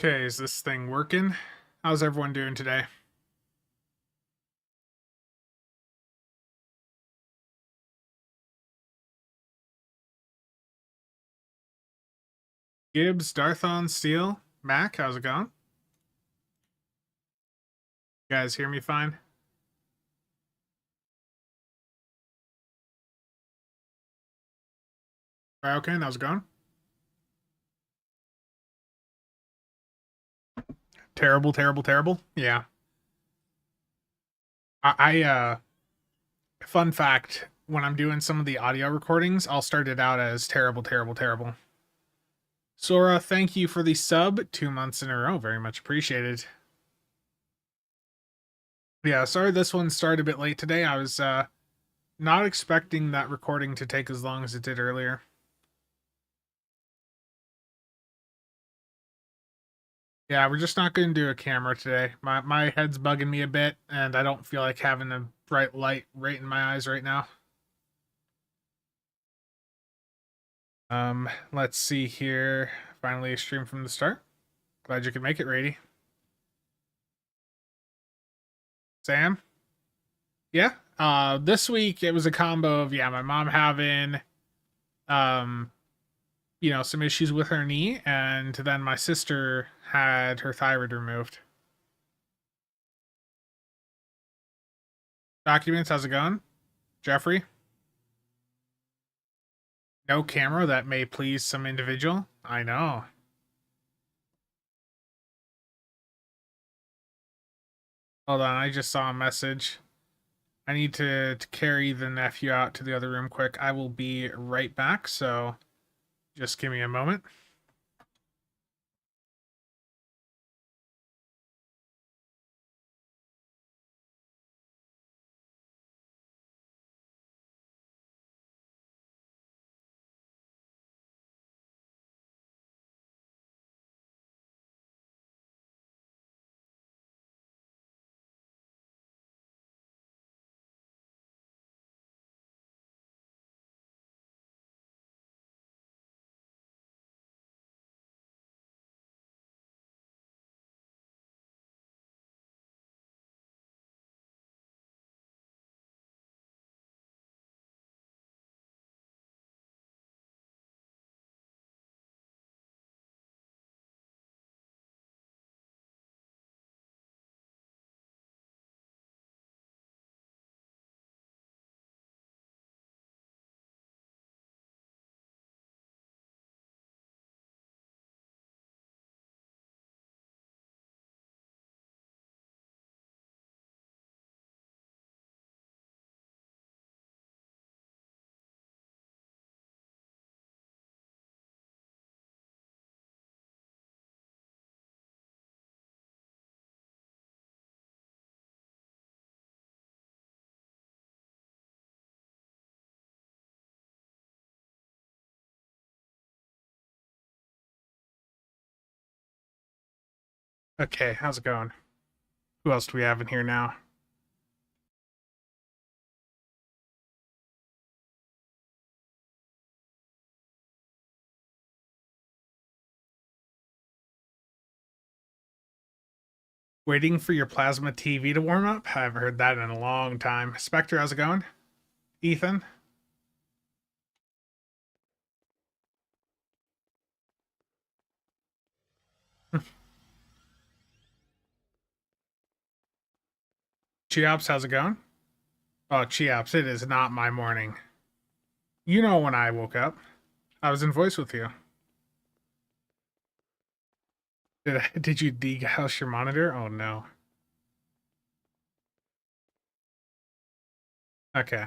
Okay, is this thing working? How's everyone doing today? Gibbs, Darthon, Steel, Mac, how's it going? You guys hear me fine? Right, okay, how's it going? Terrible, terrible, terrible. Yeah. I fun fact, when I'm doing some of the audio recordings, I'll start it out as terrible, terrible, terrible. Sora, thank you for the sub 2 months in a row. Very much appreciated. Yeah, sorry this one started a bit late today. I was not expecting that recording to take as long as it did earlier. Yeah, we're just not going to do a camera today. My head's bugging me a bit, and I don't feel like having a bright light right in my eyes right now. Let's see here. Finally a stream from the start. Glad you could make it, Rady. Sam? Yeah. This week it was a combo of my mom having um some issues with her knee, and then my sister had her thyroid removed. Documents, how's it going? Jeffrey? No camera, that may please some individual. I know. Hold on, I just saw a message. I need to carry the nephew out to the other room quick. I will be right back, so just give me a moment. Okay, how's it going? Who else do we have in here now? Waiting for your plasma TV to warm up? I haven't heard that in a long time. Spectre, how's it going? Ethan? Cheops, how's it going? Oh, Cheops, it is not my morning. You know when I woke up. I was in voice with you. Did you degauss your monitor? Oh no. Okay.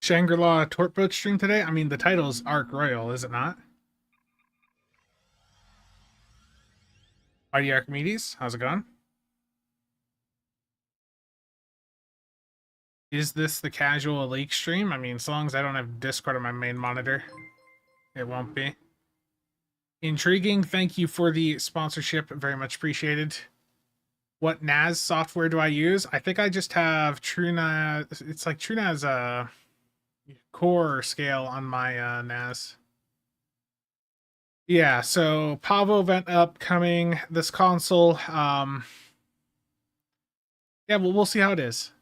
Shangri-La Tortboat stream today? I mean, the title is Ark Royal, is it not? Mighty Archimedes, how's it going? Is this the casual leak stream? I mean, as long as I don't have Discord on my main monitor, it won't be. Intriguing. Thank you for the sponsorship. Very much appreciated. What NAS software do I use? I think I just have TrueNAS. It's like TrueNAS core scale on my NAS. Yeah, so Pavo event upcoming this console. Yeah, we'll see how it is.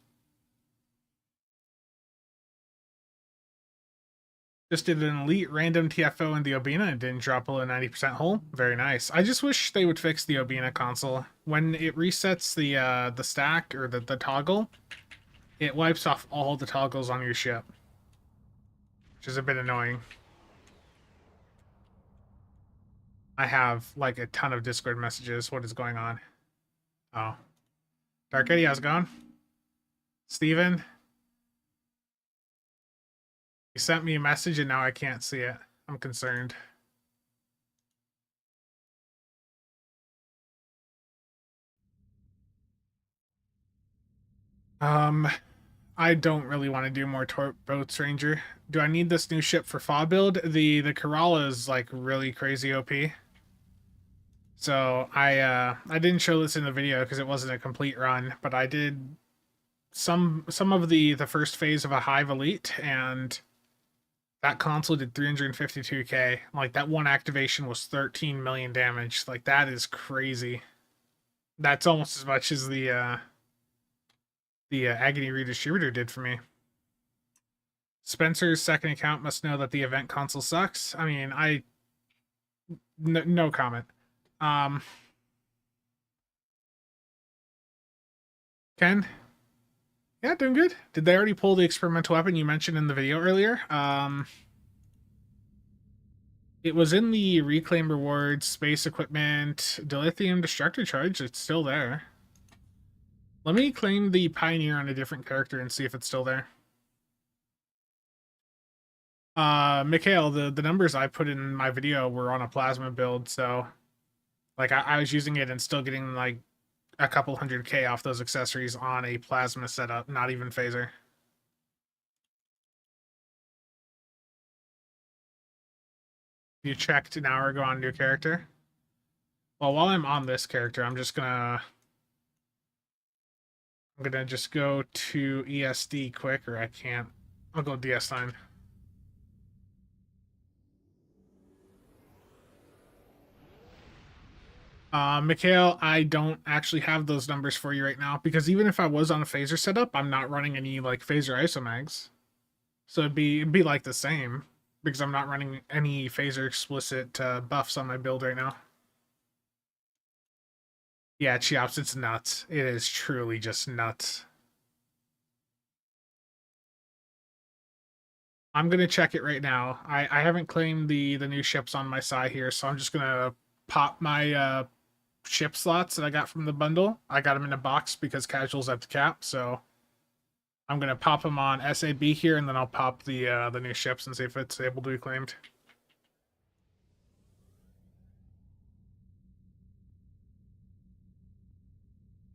Just did an elite random TFO in the Obina and didn't drop below 90% hull. Very nice. I just wish they would fix the Obina console. When it resets the stack or the toggle, it wipes off all the toggles on your ship, which is a bit annoying. I have like a ton of Discord messages. What is going on? Oh. Dark Eddie, how's it going? Steven? You sent me a message and now I can't see it. I'm concerned. I don't really want to do more boats, Ranger. Do I need this new ship for FA build? The Kerala is like really crazy OP. So I didn't show this in the video because it wasn't a complete run, but I did some of the first phase of a Hive Elite, and that console did 352k. Like that one activation was 13 million damage. Like that is crazy. That's almost as much as the Agony Redistributor did for me. Spencer's second account must know that the event console sucks. I mean, no comment. Ken? Yeah, doing good. Did they already pull the experimental weapon you mentioned in the video earlier? It was in the reclaim rewards, space equipment, dilithium destructor charge. It's still there. Let me claim the Pioneer on a different character and see if it's still there. Mikhail, the numbers I put in my video were on a plasma build, so like I was using it and still getting like a couple 100k off those accessories on a plasma setup, not even phaser. You checked an hour ago on your character? Well, while I'm on this character, I'm gonna just go to ESD quick, or I can't. I'll go DS9. Mikhail, I don't actually have those numbers for you right now because even if I was on a phaser setup, I'm not running any like phaser isomags. So it'd be like the same because I'm not running any phaser explicit buffs on my build right now. Yeah, Cheops, it's nuts. It is truly just nuts. I'm gonna check it right now. I haven't claimed the new ships on my side here, so I'm just gonna pop my ship slots that I got from the bundle. I got them in a box because casuals at the cap, so I'm gonna pop them on SAB here, and then I'll pop the new ships and see if it's able to be claimed.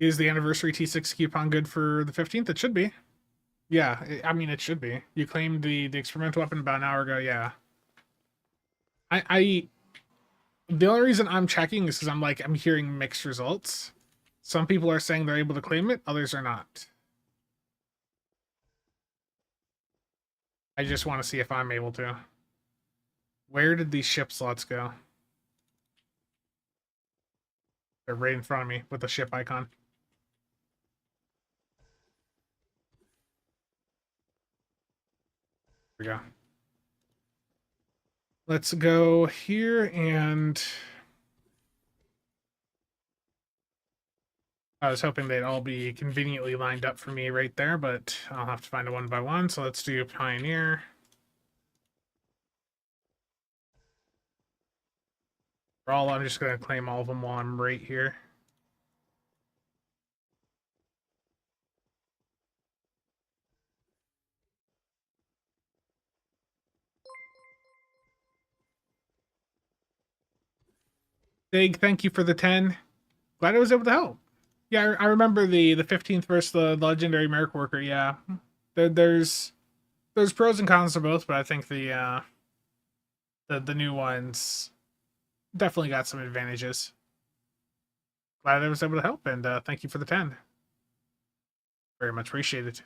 Is the anniversary T6 coupon good for the 15th? It should be. Yeah, I mean it should be. You claimed the experimental weapon about an hour ago. Yeah. I the only reason I'm checking is because I'm hearing mixed results. Some people are saying they're able to claim it, others are not. I just want to see if I'm able to. Where did these ship slots go? They're right in front of me with the ship icon. Here we go. Let's go here, and I was hoping they'd all be conveniently lined up for me right there, but I'll have to find a one by one. So let's do Pioneer. I'm just going to claim all of them while I'm right here. Big thank you for the 10. Glad I was able to help. Yeah, I remember the 15th versus the legendary Merc Worker. Yeah, there's pros and cons to both, but I think the new ones definitely got some advantages. Glad I was able to help, and thank you for the 10. Very much appreciated.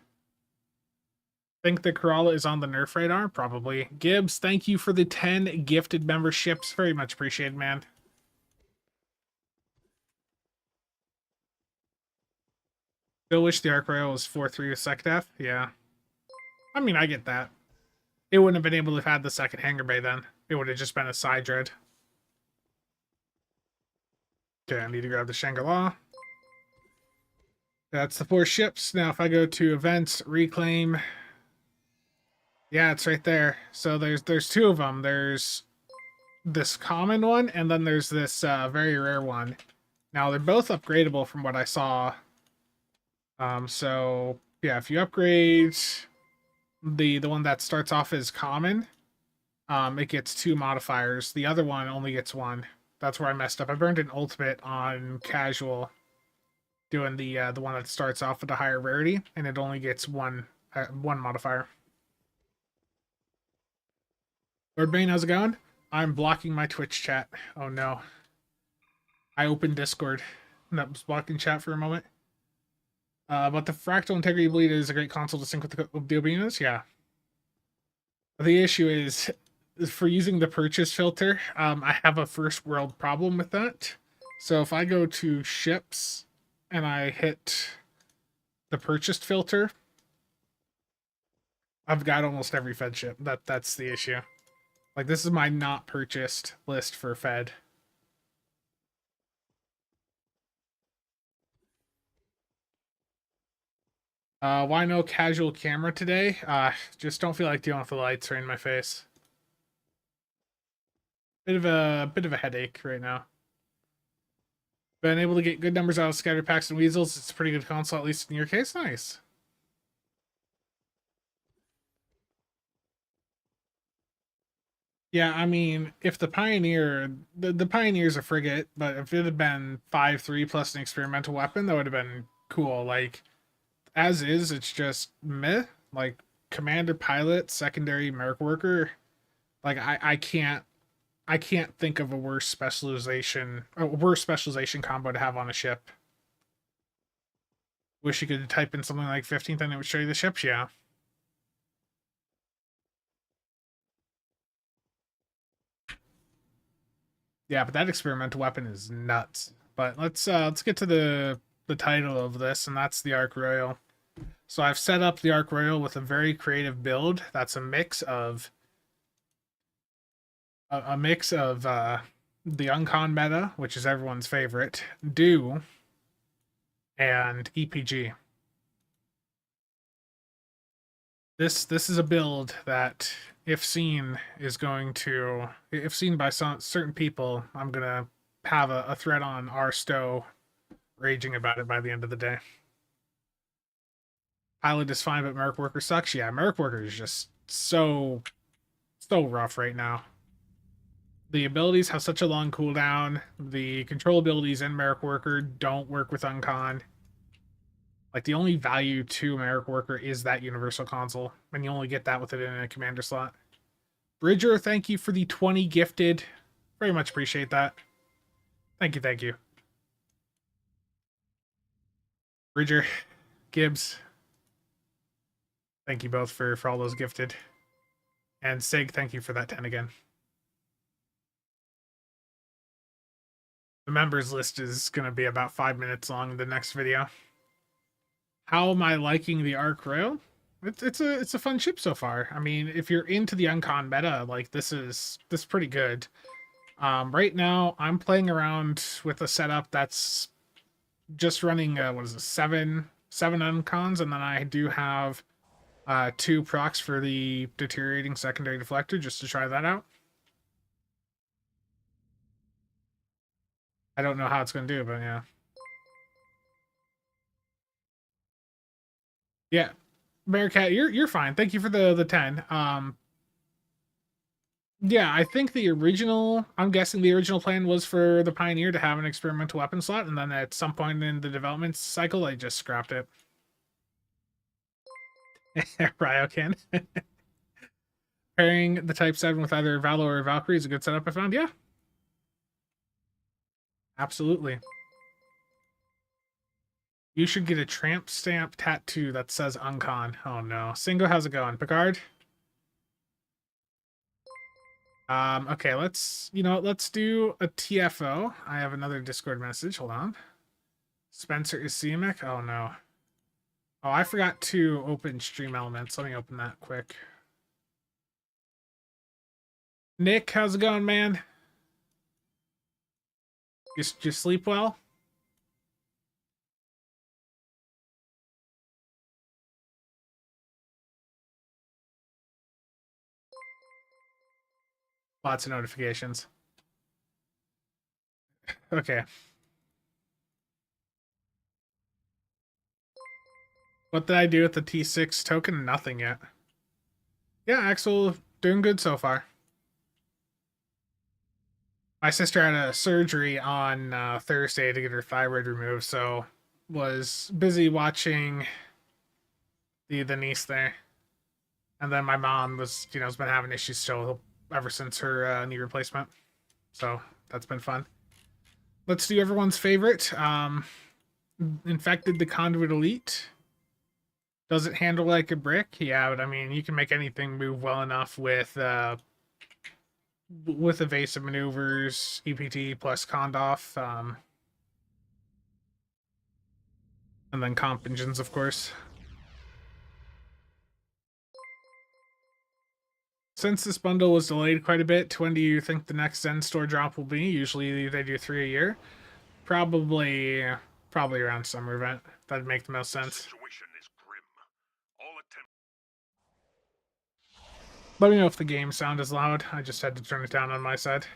Think the Corolla is on the Nerf radar? Probably. Gibbs, thank you for the 10 gifted memberships. Very much appreciated, man. Still wish the Ark Royal was 4-3 with Sec Def. Yeah. I mean, I get that. It wouldn't have been able to have had the second hangar bay then. It would have just been a side dread. Okay, I need to grab the Shangri-La. That's the 4 ships. Now, if I go to events, reclaim. Yeah, it's right there. So there's 2 of them. There's this common one, and then there's this very rare one. Now, they're both upgradable from what I saw. So, yeah, if you upgrade the one that starts off as common, it gets 2 modifiers. The other one only gets 1. That's where I messed up. I burned an ultimate on casual, doing the one that starts off with a higher rarity, and it only gets one modifier. Lord Bane, how's it going? I'm blocking my Twitch chat. Oh no. I opened Discord and that was blocking chat for a moment. But the Fractal Integrity Bleed is a great console to sync with the Obinas, yeah. The issue is, for using the purchase filter, I have a first world problem with that. So if I go to ships and I hit the purchased filter, I've got almost every Fed ship. That's the issue. Like, this is my not purchased list for Fed. Why no casual camera today? Just don't feel like dealing with the lights right in my face. Bit of a headache right now. Been able to get good numbers out of scatter packs and weasels. It's a pretty good console, at least in your case. Nice. Yeah, I mean, if the Pioneer, the Pioneer's a frigate, but if it had been 5-3 plus an experimental weapon, that would have been cool. Like, as is, it's just meh. Like, commander, pilot, secondary, merc worker. Like, I can't think of a worse specialization combo to have on a ship. Wish you could type in something like 15th and it would show you the ships. Yeah. Yeah, but that experimental weapon is nuts. But let's get to the title of this, and that's the Ark Royal. So I've set up the Ark Royal with a very creative build. That's a mix of the Uncon meta, which is everyone's favorite, Do, and EPG. This is a build that, if seen, if seen by some certain people, I'm gonna have a thread on our stow raging about it by the end of the day. Pilot is fine, but Merc Worker sucks. Yeah, Merc Worker is just so rough right now. The abilities have such a long cooldown. The control abilities in Merc Worker don't work with Uncon. Like, the only value to Merc Worker is that universal console, and you only get that with it in a commander slot. Bridger, thank you for the 20 gifted. Very much appreciate that. Thank you, thank you. Bridger, Gibbs, thank you both for all those gifted. And Sig, thank you for that 10 again. The members list is going to be about 5 minutes long in the next video. How am I liking the Ark Royal? It's a fun ship so far. I mean, if you're into the Uncon meta, like, this is pretty good. Right now I'm playing around with a setup that's just running what is it, seven Uncons, and then I do have 2 procs for the deteriorating secondary deflector just to try that out. I don't know how it's going to do, but yeah. Yeah. Bearcat, you're fine. Thank you for the 10. Yeah, I think I'm guessing the original plan was for the Pioneer to have an experimental weapon slot, and then at some point in the development cycle, I just scrapped it. Ryocan. Pairing the Type 7 with either Valor or Valkyrie is a good setup I found. Yeah. Absolutely. You should get a tramp stamp tattoo that says uncon. Oh no. Singo, how's it going? Picard? Okay, let's, let's do a TFO. I have another Discord message. Hold on. Spencer is CMIC. Oh no. Oh, I forgot to open Stream Elements. Let me open that quick. Nick, how's it going, man? Just sleep well? Lots of notifications. Okay. What did I do with the T6 token? Nothing yet. Yeah, Axel, doing good so far. My sister had a surgery on Thursday to get her thyroid removed, so was busy watching the niece there. And then my mom was, has been having issues still ever since her knee replacement. So that's been fun. Let's do everyone's favorite. Infected the Conduit Elite. Does it handle like a brick? Yeah, but I mean, you can make anything move well enough with evasive maneuvers, EPT plus Condoff, and then comp engines, of course. Since this bundle was delayed quite a bit, when do you think the next Zen store drop will be? Usually they do 3 a year. Probably around summer event. That'd make the most sense. Let me know if the game sound is loud. I just had to turn it down on my side.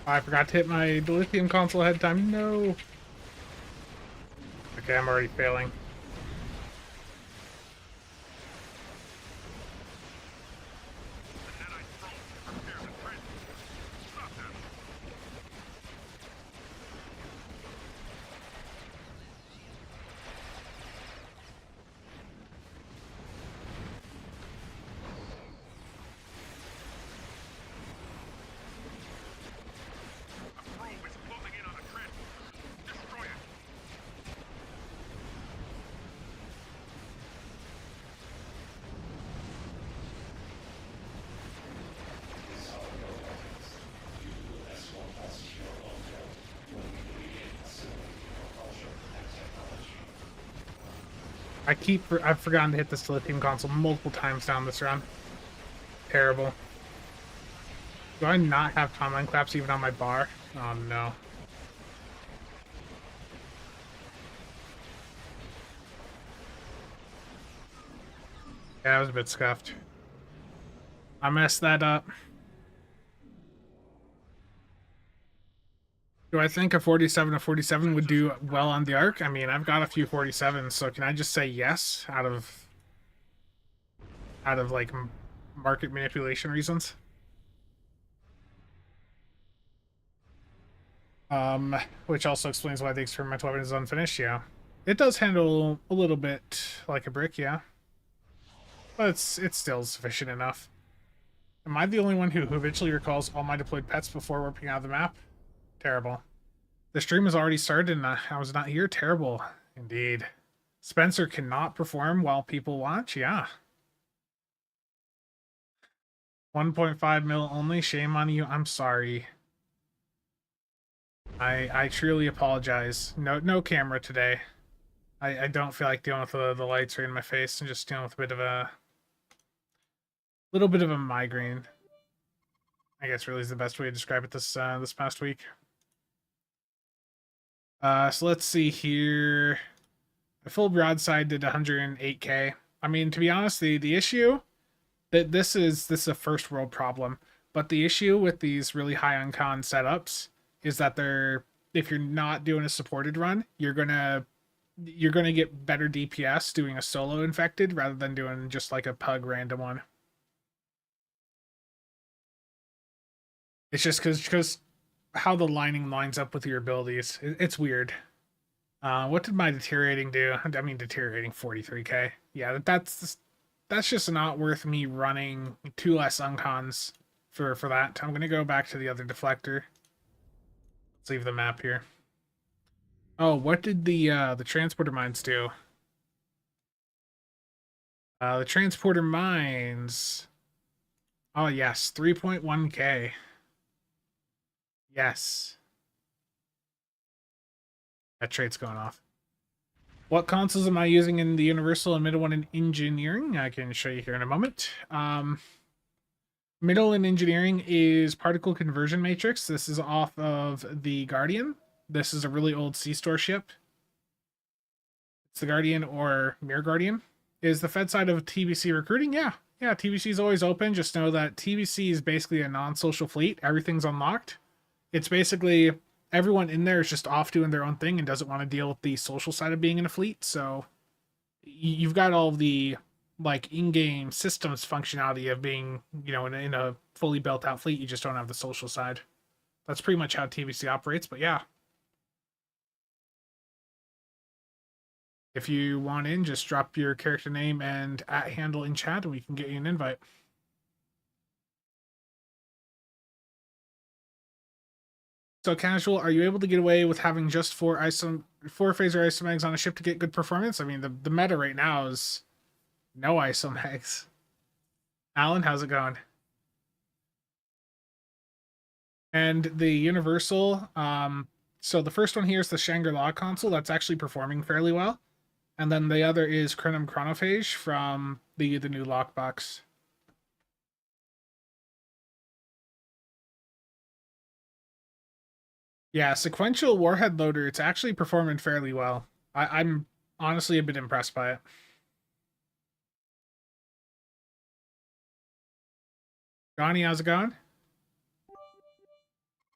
I forgot to hit my lithium console ahead of time. No. Okay, I'm already failing. I've forgotten to hit the lithium console multiple times down this run. Terrible. Do I not have timeline claps even on my bar? Oh no. Yeah, I was a bit scuffed. I messed that up. Do I think a 47 to 47 would do well on the Ark? I mean, I've got a few 47s, so can I just say yes out of like market manipulation reasons? Which also explains why the experimental weapon is unfinished, yeah. It does handle a little bit like a brick, yeah. But it's still sufficient enough. Am I the only one who eventually recalls all my deployed pets before warping out of the map? Terrible. The stream has already started and I was not here. Terrible. Indeed. Spencer cannot perform while people watch? Yeah. 1.5 mil only? Shame on you. I'm sorry. I truly apologize. No camera today. I don't feel like dealing with the lights right in my face and just dealing with a bit of a little bit of a migraine. I guess really is the best way to describe it this past week. So let's see here. The full broadside did 108k. I mean, to be honest, the issue that this is a first world problem, but the issue with these really high uncon setups is that if you're not doing a supported run, you're gonna get better DPS doing a solo infected rather than doing just like a pug random one. It's just because how the lining lines up with your abilities. It's weird. What did my deteriorating do? I mean, deteriorating 43k. Yeah, that's just not worth me running 2 less uncons for that. I'm gonna go back to the other deflector. Let's leave the map here. Oh, what did the transporter mines do? The transporter mines. Oh yes, 3.1k. Yes, that trait's going off. What consoles am I using in the Universal and middle one in engineering? I can show you here in a moment. Middle in engineering is particle conversion matrix. This is off of the Guardian. This is a really old C-store ship. It's the Guardian or Mirror Guardian. Is the Fed side of TBC recruiting? Yeah. Yeah, TBC is always open. Just know that TBC is basically a non-social fleet. Everything's unlocked. It's basically everyone in there is just off doing their own thing and doesn't want to deal with the social side of being in a fleet. So you've got all the like in-game systems functionality of being, in a fully built out fleet. You just don't have the social side. That's pretty much how TBC operates. But yeah, if you want in, just drop your character name and @handle in chat, and we can get you an invite. So casual, are you able to get away with having just four phaser isomags on a ship to get good performance? I mean, the meta right now is no isomags. Alan, how's it going? And the Universal, so the first one here is the Shangri-La console. That's actually performing fairly well. And then the other is Chronum Chronophage from the new lockbox. Yeah, sequential warhead loader, it's actually performing fairly well. I'm honestly a bit impressed by it. Johnny, how's it going?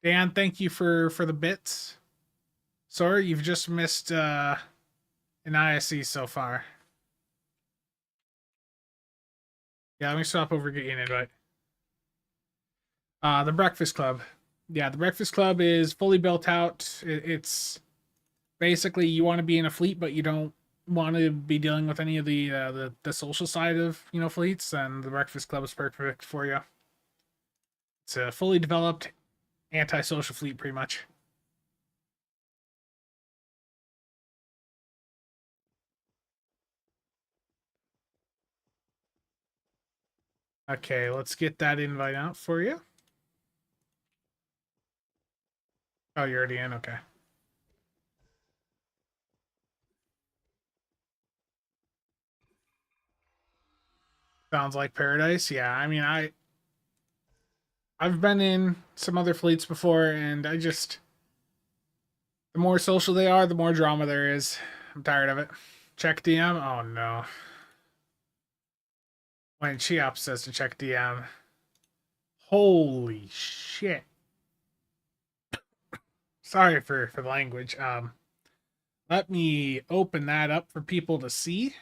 Dan, thank you for the bits. Sorry, you've just missed an ISE so far. Yeah, let me swap over and get you an invite. The Breakfast Club. Yeah, the Breakfast Club is fully built out. It's basically you want to be in a fleet, but you don't want to be dealing with any of the social side of fleets. And the Breakfast Club is perfect for you. It's a fully developed anti-social fleet, pretty much. Okay, let's get that invite out for you. Oh, you're already in? Okay. Sounds like paradise. Yeah, I mean, I've been in some other fleets before, and the more social they are, the more drama there is. I'm tired of it. Check DM? Oh no. When Cheops says to check DM. Holy shit. Sorry for the language. Let me open that up for people to see.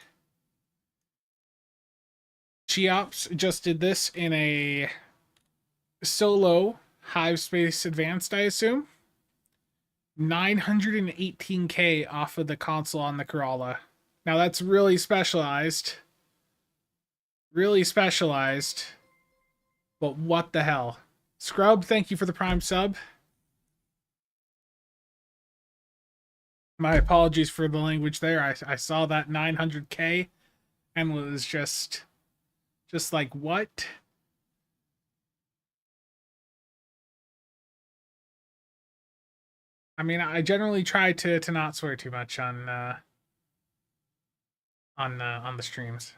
Cheops just did this in a solo Hive Space Advanced, I assume. 918k off of the console on the Corolla. Now that's really specialized. Really specialized. But what the hell? Scrub, thank you for the Prime sub. My apologies for the language there. I saw that 900k and was just like, what? I mean, I generally try to not swear too much on the streams.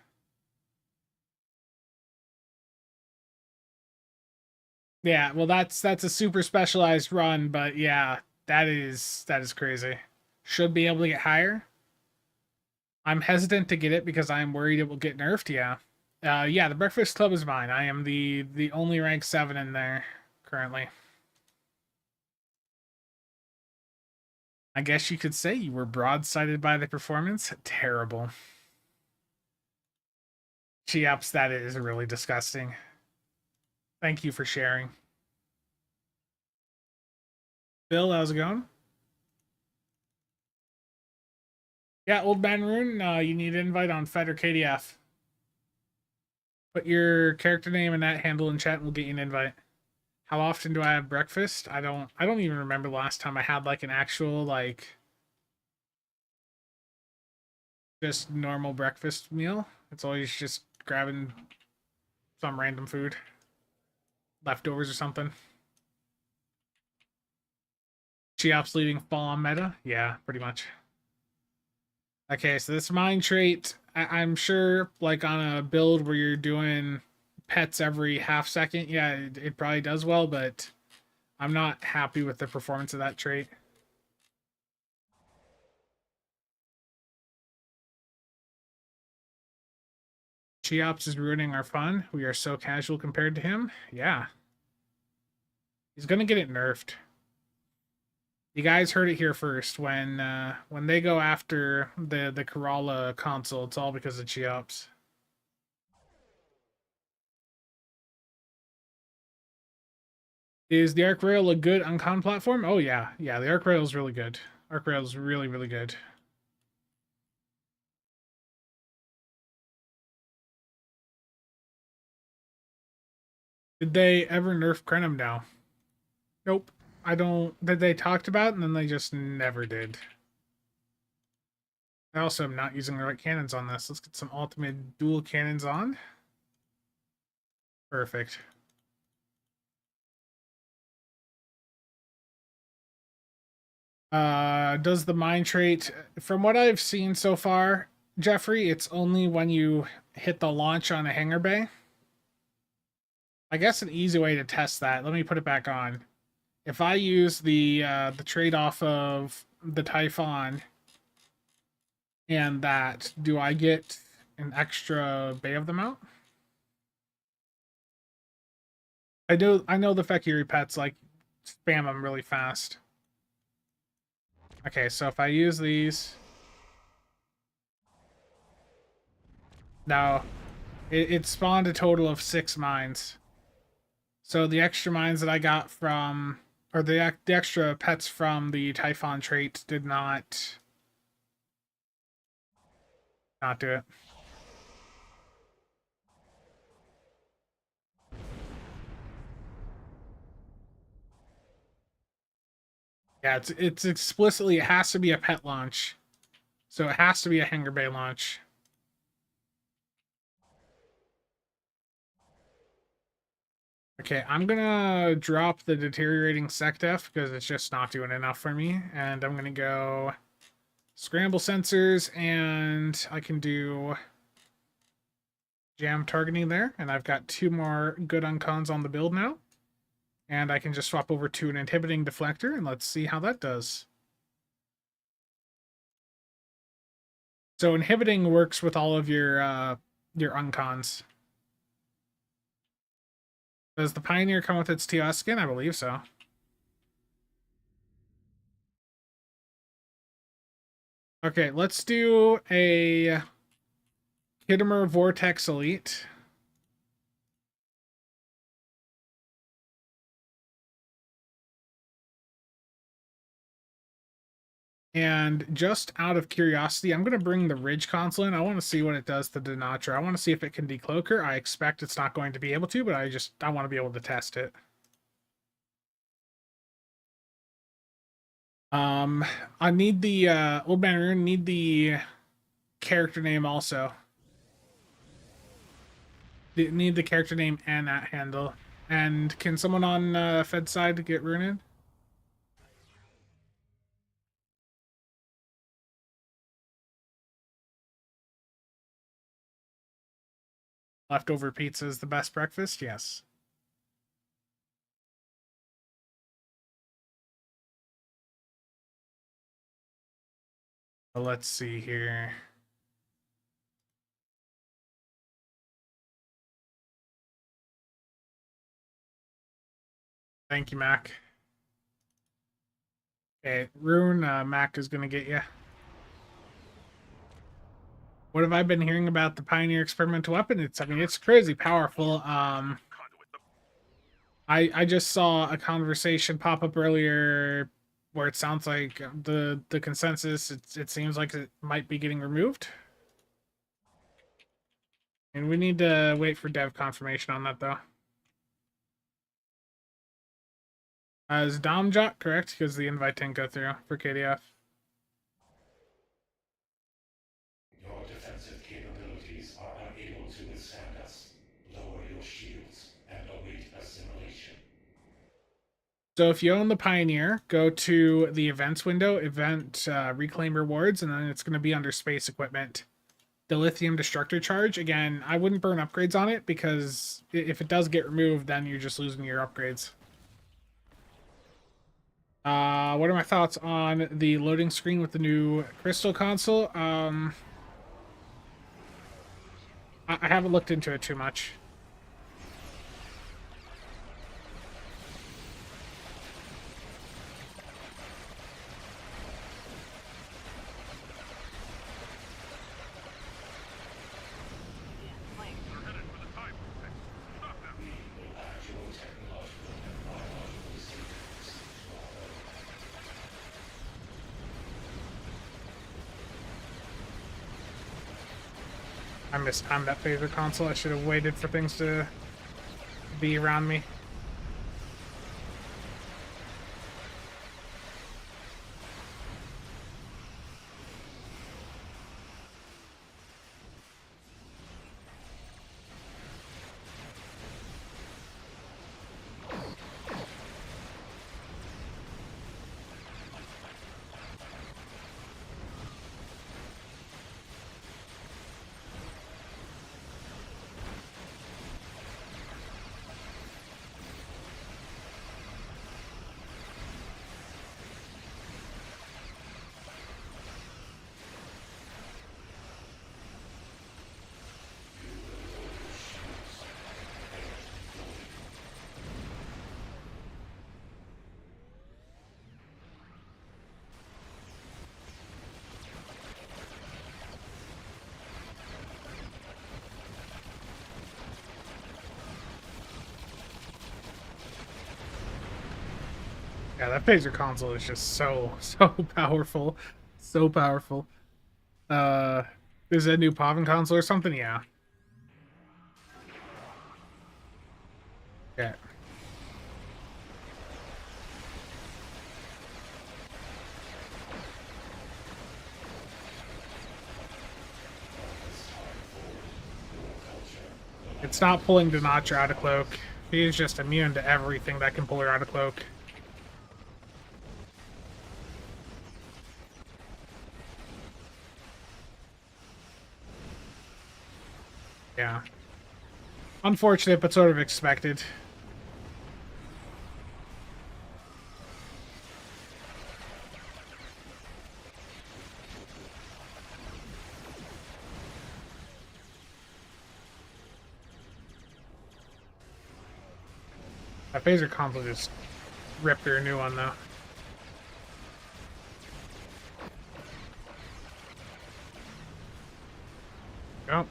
Yeah, well that's a super specialized run, but yeah, that is crazy. Should be able to get higher. I'm hesitant to get it because I'm worried it will get nerfed, yeah. Yeah, the Breakfast Club is mine. I am the only rank 7 in there currently. I guess you could say you were broadsided by the performance. Terrible. Cheops, that is really disgusting. Thank you for sharing. Bill, how's it going? Yeah, Old Man Rune, you need an invite on Fed or KDF. Put your character name and that handle in chat and we'll get you an invite. How often do I have breakfast? I don't even remember the last time I had like an actual like just normal breakfast meal. It's always just grabbing some random food. Leftovers or something. Cheops leading fall on meta? Yeah, pretty much. Okay, so this mind trait, I'm sure, like on a build where you're doing pets every half second, yeah, it probably does well, but I'm not happy with the performance of that trait. Cheops is ruining our fun. We are so casual compared to him. Yeah. He's gonna get it nerfed. You guys heard it here first. When they go after the Kerala console, it's all because of Cheops. Is the Ark Royal a good uncon platform? Oh yeah, yeah. The Ark Royal is really good. Ark Royal is really really good. Did they ever nerf Krenim now? Nope. I don't. That they talked about and then they just never did. I also am not using the right cannons on this. Let's get some ultimate dual cannons on. Perfect. Does the mind trait, from what I've seen so far, Jeffrey, it's only when you hit the launch on a hangar bay. I guess an easy way to test that, let me put it back on. If I use the trade off of the Typhon and that, do I get an extra Bay of them out? I know the Fekiri pets like spam them really fast. Okay, so if I use these, now it spawned a total of 6 mines. So the extra mines that I got from, or the extra pets from the Typhon trait did not do it. Yeah, it's explicitly it has to be a pet launch, so it has to be a hangar bay launch. Okay, I'm gonna drop the deteriorating SecDef because it's just not doing enough for me, and I'm gonna go scramble sensors, and I can do jam targeting there, and I've got 2 more good uncons on the build now. And I can just swap over to an inhibiting deflector, and let's see how that does. So inhibiting works with all of your uncons. Does the Pioneer come with its TOS skin? I believe so. Okay, let's do a Kittimer Vortex Elite. And just out of curiosity, I'm going to bring the Ridge console in. I want to see what it does to Denatra. I want to see if it can decloak her. I expect it's not going to be able to, but I want to be able to test it. I need the Old Man Rune, need the character name also. Need the character name and that handle. And can someone on Fed side get Runin? Leftover pizza is the best breakfast? Yes. Well, let's see here. Thank you, Mac. Okay, Rune, Mac is gonna get you. What have I been hearing about the Pioneer experimental weapon? I mean, it's crazy powerful. I just saw a conversation pop up earlier where it sounds like the consensus it seems like it might be getting removed, and we need to wait for dev confirmation on that though. Is Domjot correct? Because the invite didn't go through for KDF. Your defensive capabilities are unable to withstand us. Lower your shields and await assimilation. So if you own the Pioneer, go to the events window, event reclaim rewards, and then it's going to be under space equipment. The lithium destructor charge, again, I wouldn't burn upgrades on it because if it does get removed, then you're just losing your upgrades. What are my thoughts on the loading screen with the new Crystal console? I haven't looked into it too much. I mistimed that phaser console. I should have waited for things to be around me. Yeah, that phaser console is just so powerful. So powerful. Uh is it a new Pavin console or something? Yeah. Yeah. It's not pulling Denatra out of cloak. He is just immune to everything that can pull her out of cloak. Yeah. Unfortunate, but sort of expected. That phaser console just ripped her a new one, though. Yep.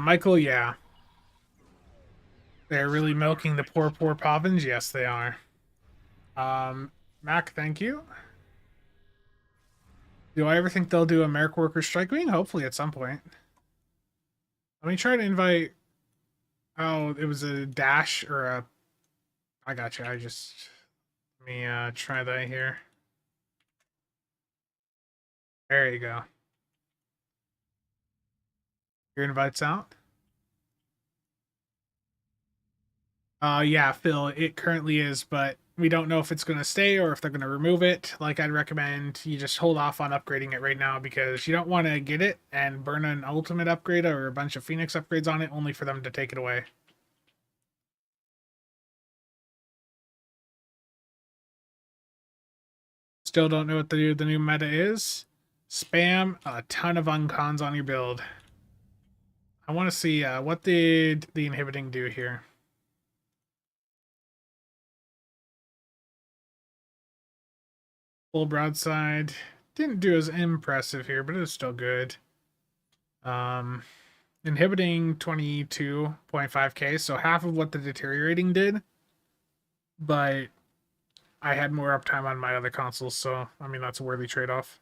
Michael, yeah. They're really milking the poor Pavins? Yes, they are. Mac, thank you. Do I ever think they'll do a Merc Worker Strike Wing? Hopefully at some point. Let me try to invite... Oh, it was a dash or a... I got you. Let me try that here. There you go. Your invite's out. Yeah, Phil, it currently is, but we don't know if it's going to stay or if they're going to remove it. Like, I'd recommend you just hold off on upgrading it right now because you don't want to get it and burn an ultimate upgrade or a bunch of Phoenix upgrades on it only for them to take it away. Still don't know what the new meta is. Spam a ton of uncons on your build. I want to see what did the inhibiting do here. Full broadside. Didn't do as impressive here, but it was still good. Inhibiting 22.5k, so half of what the deteriorating did, but I had more uptime on my other consoles, so I mean that's a worthy trade-off.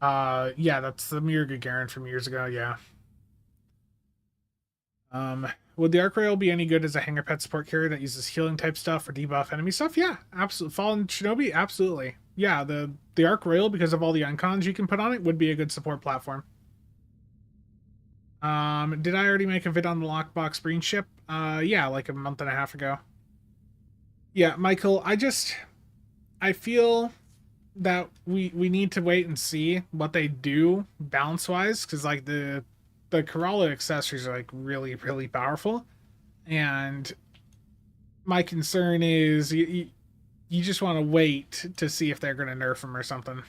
Yeah, that's the Mir Gagarin from years ago, yeah. Would the Ark Royal be any good as a hanger pet support carrier that uses healing type stuff or debuff enemy stuff? Yeah, absolutely. Fallen Shinobi, absolutely. Yeah, the Ark Royal, because of all the uncons you can put on it, would be a good support platform. Did I already make a vid on the lockbox screen ship? Yeah, like a month and a half ago. Yeah, Michael, I feel that we need to wait and see what they do balance wise, because like the Corolla accessories are like really powerful, and my concern is you just want to wait to see if they're going to nerf them or something.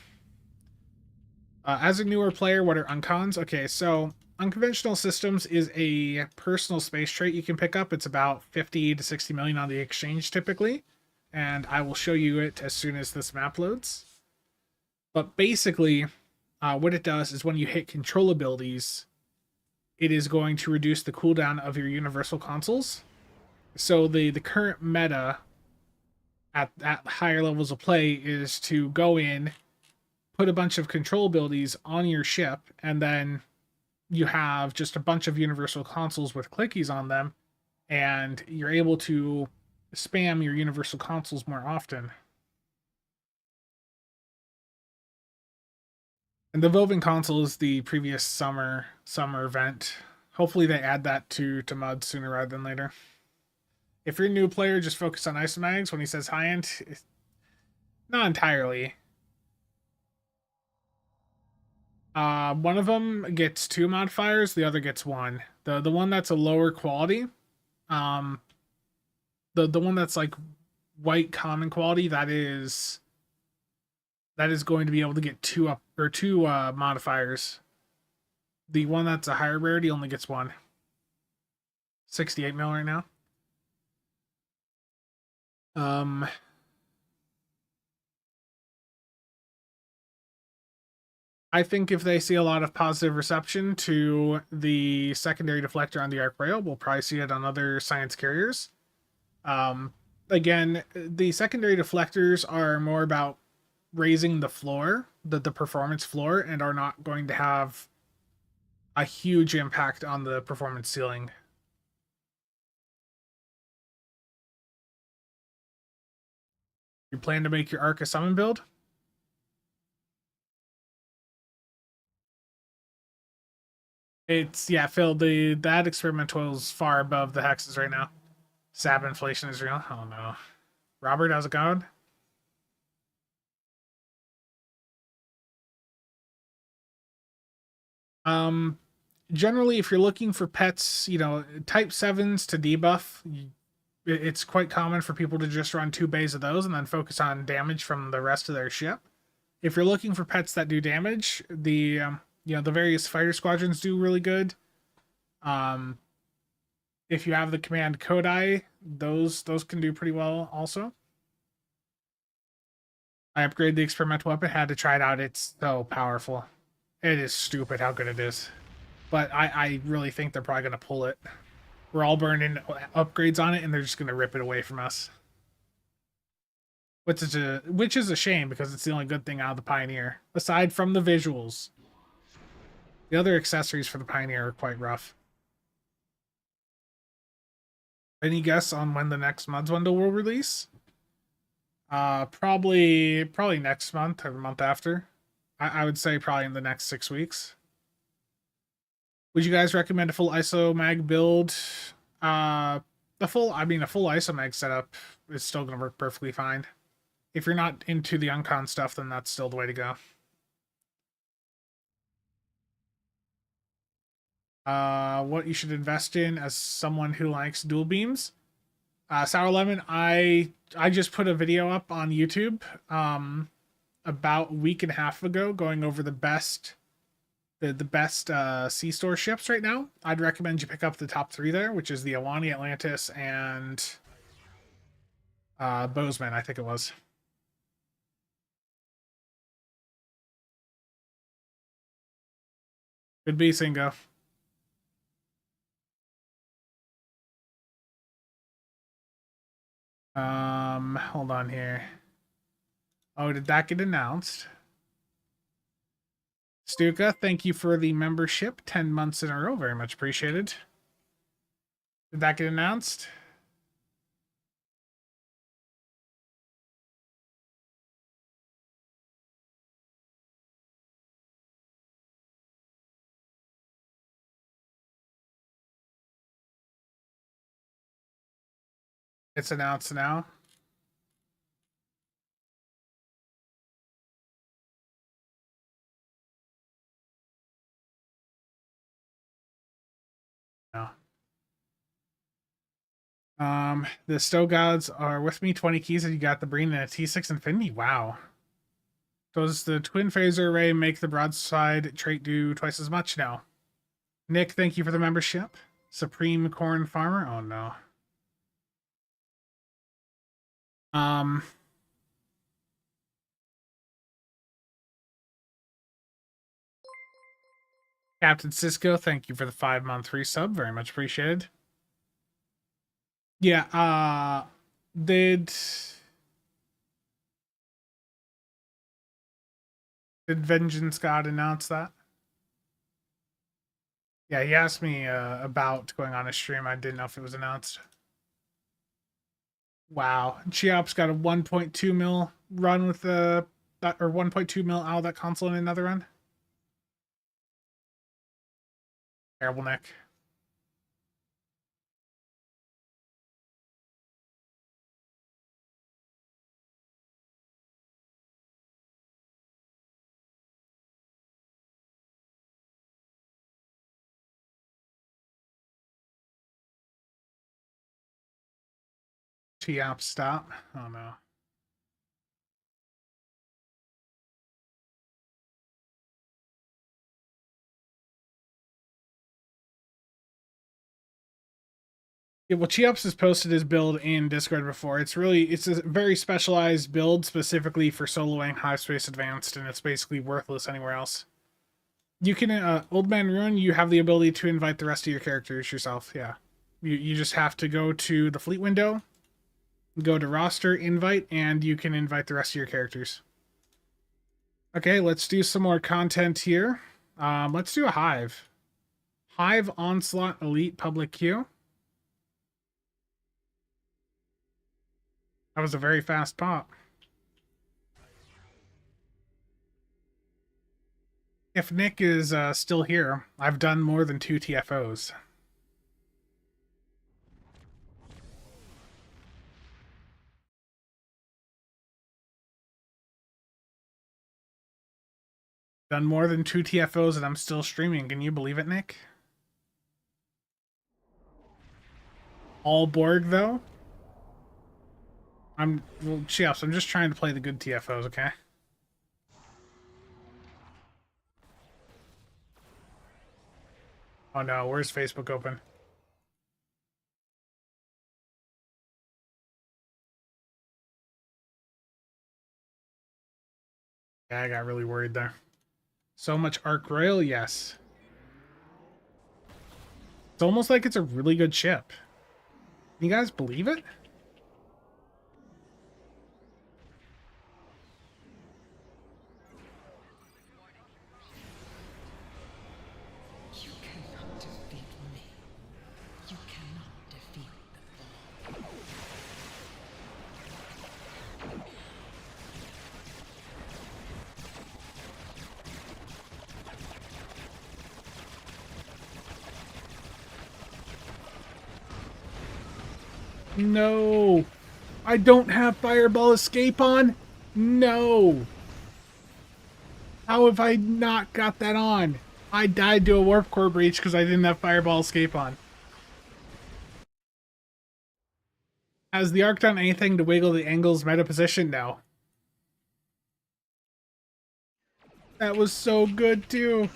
As a newer player, what are uncons? Okay, so unconventional systems is a personal space trait you can pick up. It's about 50 to 60 million on the exchange typically, and I will show you it as soon as this map loads. But basically, what it does is when you hit control abilities, it is going to reduce the cooldown of your universal consoles. So the current meta at higher levels of play is to go in, put a bunch of control abilities on your ship, and then you have just a bunch of universal consoles with clickies on them, and you're able to spam your universal consoles more often. And the Woven console is the previous summer event. Hopefully they add that to MUD sooner rather than later. If you're a new player, just focus on isomags. When he says high end, not entirely. One of them gets 2 modifiers, the other gets 1. The one that's a lower quality, um, the one that's like white common quality, that is going to be able to get 2 up or 2 modifiers. The one that's a higher rarity only gets 1. 68 mil right now. I think if they see a lot of positive reception to the secondary deflector on the Ark Royal, we'll probably see it on other science carriers. Again, the secondary deflectors are more about raising the floor, the performance floor, and are not going to have a huge impact on the performance ceiling. You plan to make your Ark a summon build? It's, yeah, Phil, that experiment is far above the hexes right now. SAB inflation is real. Oh no. Robert, how's it going? Um, Generally, if you're looking for pets, type 7s to debuff, it's quite common for people to just run 2 bays of those and then focus on damage from the rest of their ship. If you're looking for pets that do damage, the various fighter squadrons do really good. Um, if you have the command Kodai, those can do pretty well also. I upgraded the experimental weapon, had to try it out. It's so powerful. It is stupid how good it is. But I really think they're probably going to pull it. We're all burning upgrades on it, and they're just going to rip it away from us. Which is a shame, because it's the only good thing out of the Pioneer. Aside from the visuals. The other accessories for the Pioneer are quite rough. Any guess on when the next Muds bundle will release? Probably next month or the month after. I would say probably in the next 6 weeks. Would you guys recommend a full ISO mag build? A full ISO mag setup is still going to work perfectly fine. If you're not into the uncon stuff, then that's still the way to go. What you should invest in as someone who likes dual beams? Sour Lemon, I just put a video up on YouTube about a week and a half ago going over the best the best C-store ships right now. I'd recommend you pick up the top 3 there, which is the Alani, Atlantis, and Bozeman, I think it was. Could be Singo. Hold on here. Oh, did that get announced? Stuka, thank you for the membership. 10 months in a row. Very much appreciated. Did that get announced? It's announced now. No. The Stow Gods are with me. 20 keys, and you got the Breen and a T6 Infinity. Wow. Does the Twin Phaser Array make the broadside trait do twice as much? No. Nick, thank you for the membership. Supreme Corn Farmer. Oh no. Captain Cisco, thank you for the 5-month resub. Very much appreciated. Yeah, did Vengeance God announce that? Yeah, he asked me about going on a stream. I didn't know if it was announced. Wow. Cheops got a 1.2 mil run with the or 1.2 mil out of that console in another run. Terrible, Nick. Cheops, stop. Oh no. Yeah, well, Cheops has posted his build in Discord before. It's a very specialized build specifically for soloing Hive Space Advanced, and it's basically worthless anywhere else. You can, Old Man Ruin, you have the ability to invite the rest of your characters yourself, yeah. You just have to go to the fleet window, go to roster, invite, and you can invite the rest of your characters. Okay, let's do some more content here. Let's do a Hive. Hive Onslaught Elite Public Queue. That was a very fast pop. If Nick is still here, I've done more than 2 TFOs. Done more than 2 TFOs and I'm still streaming. Can you believe it, Nick? All Borg, though? Well, Cheops, I'm just trying to play the good TFOs, okay? Oh no, where's Facebook open? Yeah, I got really worried there. So much Ark Royal, yes. It's almost like it's a really good ship. You guys believe it? You cannot defeat me. You cannot defeat the Fall. No. I don't have Fireball Escape on? No. How have I not got that on? I died to a Warp Core breach because I didn't have Fireball Escape on. Has the Ark done anything to wiggle the angle's meta position? No. That was so good too.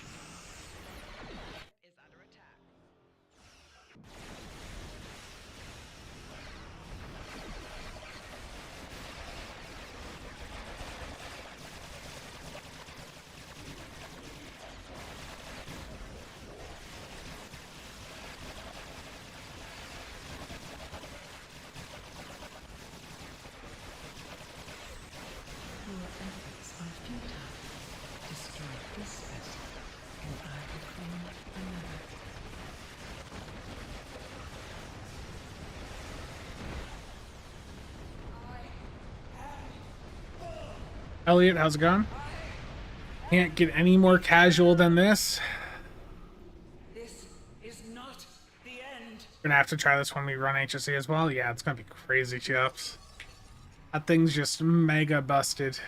Elliot, how's it going? Can't get any more casual than this. This is not the end. Gonna have to try this when we run HSC as well. Yeah, it's gonna be crazy, chips. That thing's just mega busted.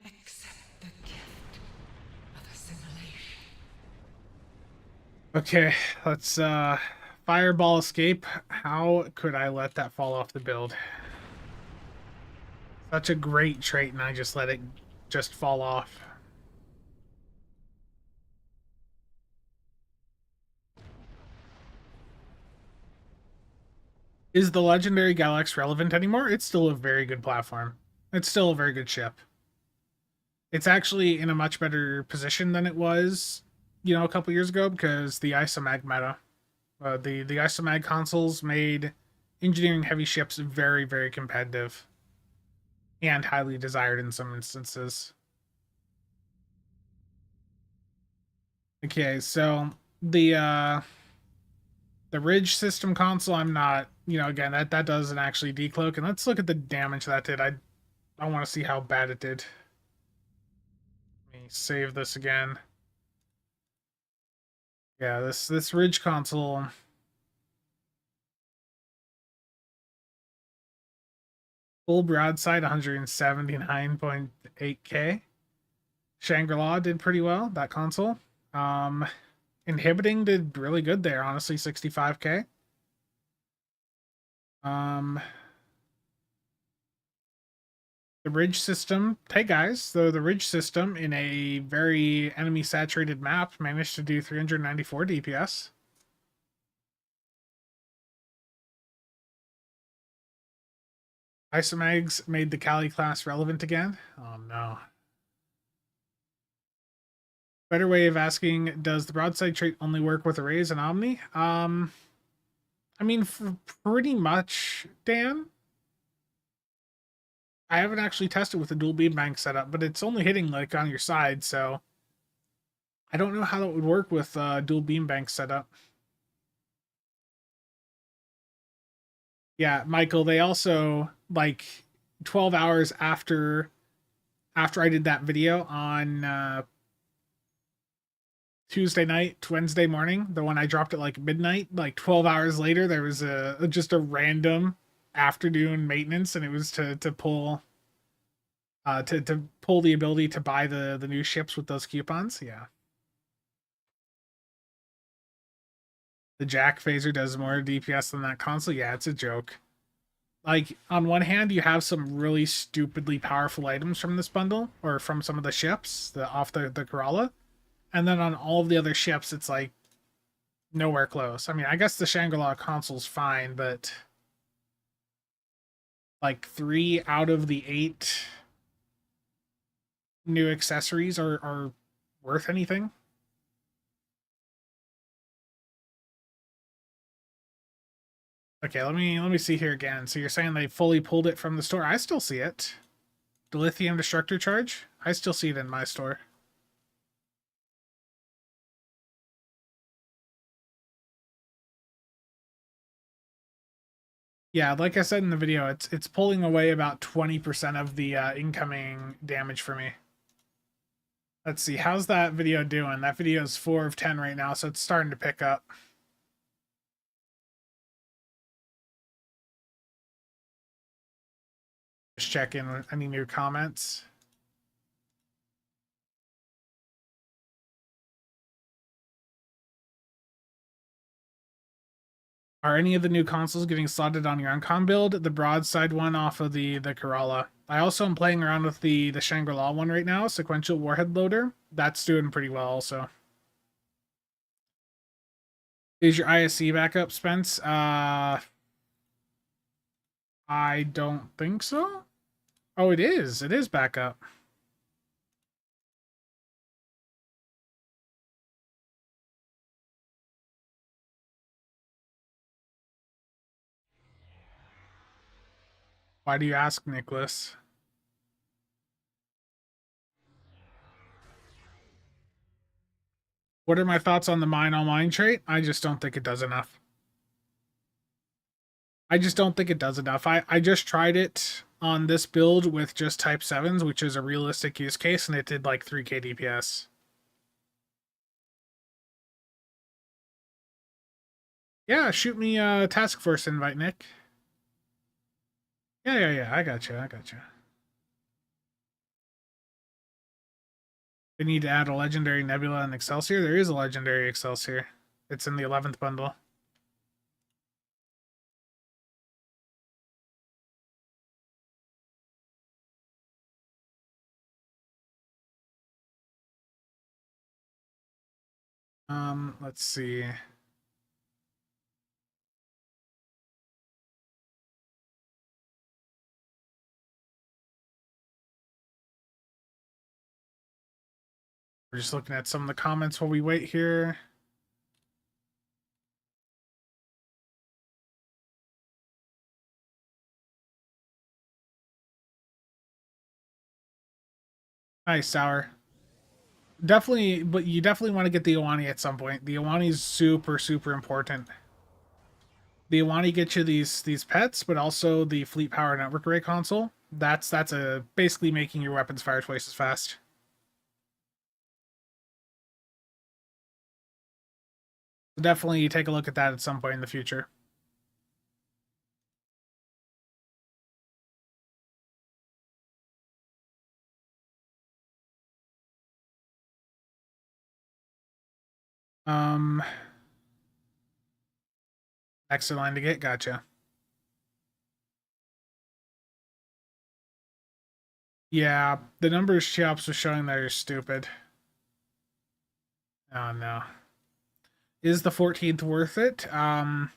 Accept the gift of assimilation. Okay, let's fireball escape. How could I let that fall off the build? Such a great trait and I just let it just fall off. Is the legendary Galax relevant anymore? It's still a very good platform. It's still a very good ship. It's actually in a much better position than it was, a couple years ago because the ISOMAG meta. The ISOMAG consoles made engineering heavy ships very, very competitive and highly desired in some instances. Okay, so the Ridge system console, I'm not, again, that doesn't actually decloak. And let's look at the damage that did. I want to see how bad it did. Let me save this again. Yeah, this Ridge console. Full broadside, 179.8k. Shangri-La did pretty well, that console. Inhibiting did really good there, honestly, 65k. The Ridge system, hey guys, so the Ridge system in a very enemy saturated map managed to do 394 DPS. Isomags made the Kali class relevant again. Oh no. Better way of asking, does the broadside trait only work with arrays and Omni? I mean, pretty much, Dan. I haven't actually tested with the dual beam bank setup, but it's only hitting like on your side, so I don't know how that would work with dual beam bank setup. Yeah, Michael, they also like 12 hours after I did that video on Tuesday night to Wednesday morning, the one I dropped at like midnight, like 12 hours later, there was just a random afternoon maintenance, and it was to pull to pull the ability to buy the new ships with those coupons. Yeah. The Jack phaser does more DPS than that console. Yeah, it's a joke. Like, on one hand, you have some really stupidly powerful items from this bundle, or from some of the ships, off the Corolla. And then on all of the other ships, it's like nowhere close. I mean, I guess the Shangri-La console's fine, but like 3 out of the 8 new accessories are worth anything. Okay, let me see here again. So you're saying they fully pulled it from the store? I still see it. The lithium destructor charge? I still see it in my store. Yeah, like I said in the video, it's pulling away about 20% of the incoming damage for me. Let's see, how's that video doing? That video is 4 of 10 right now, so it's starting to pick up. Just check in with any new comments. Are any of the new consoles getting slotted on your Uncom build? The broadside one off of the Corolla. I also am playing around with the Shangri-La one right now, sequential warhead loader. That's doing pretty well also. Is your ISC backup, Spence? I don't think so. Oh, it is. It is backup. Why do you ask, Nicholas? What are my thoughts on the mine all mine trait? I just don't think it does enough. I just don't think it does enough. I just tried it on this build with just Type 7s, which is a realistic use case, and it did like 3k DPS. Yeah, shoot me a task force invite, Nick. Yeah, I got you. They need to add a legendary Nebula and Excelsior. There is a legendary Excelsior. It's in the 11th bundle. Let's see. We're just looking at some of the comments while we wait here. Nice, Sour. Definitely, but you definitely want to get the Iwani at some point. The Iwani is super important. The Iwani gets you these pets, but also the Fleet Power Network Array console. That's a basically making your weapons fire twice as fast. So definitely take a look at that at some point in the future. Next in line to get, gotcha. Yeah, the numbers Cheops was showing there are stupid. Oh no. Is the 14th worth it? From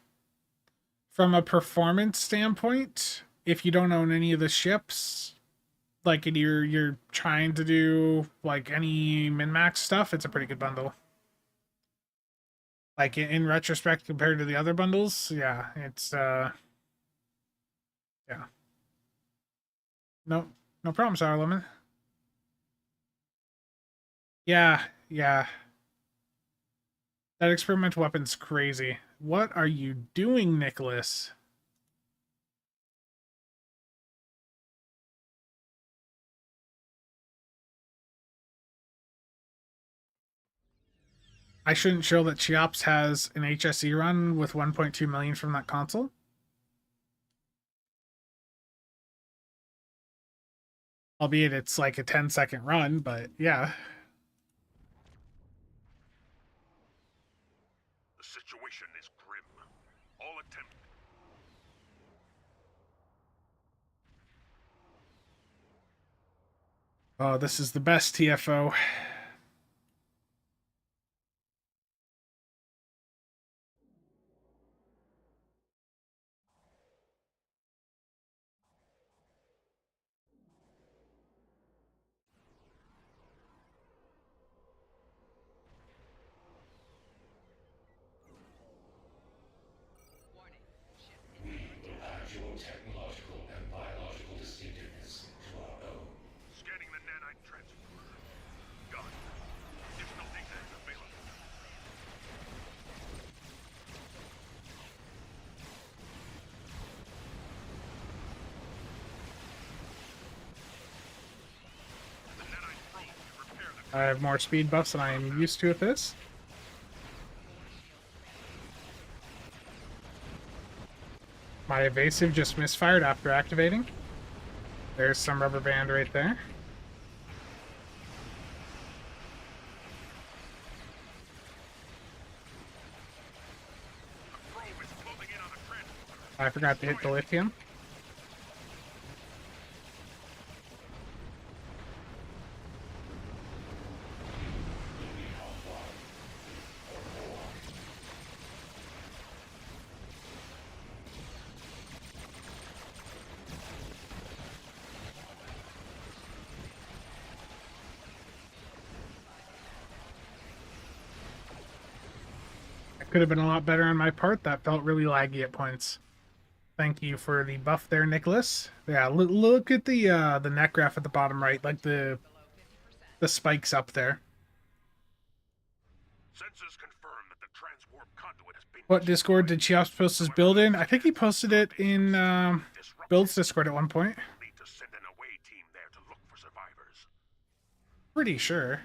a performance standpoint, if you don't own any of the ships, like and you're trying to do like any min-max stuff, it's a pretty good bundle. Like in retrospect compared to the other bundles, yeah, it's yeah. No problem, Sour Lemon. Yeah. That experimental weapon's crazy. What are you doing, Nicholas? I shouldn't show that Cheops has an HSE run with 1.2 million from that console. Albeit it's like a 10-second run, but yeah. The situation is grim. All attempt. Oh, this is the best TFO. We will add your technological and biological distinctiveness to our own. Scanning the nanite transporter. Got it. Additional data is available. The nanite probe can repair the... I have more speed buffs than I am used to with this. My evasive just misfired after activating. There's some rubber band right there. The probe is closing in on the transporter. I forgot to hit the lithium. Could have been a lot better on my part. That felt really laggy at points. Thank you for the buff there, Nicholas. Yeah, look at the neck graph at the bottom right, like the spikes up there. Sensors confirm that the transwarp conduit has been... What Discord did Cheops post his build in? I think he posted it in Build's Discord at one point. Need to send an away team there to look for survivors. Pretty sure.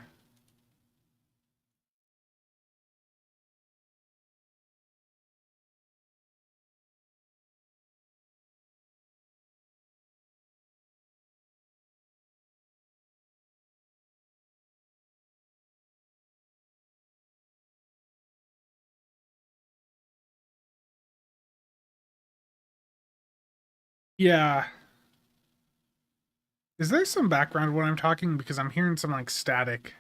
Yeah. Is there some background when I'm talking? Because I'm hearing some like static.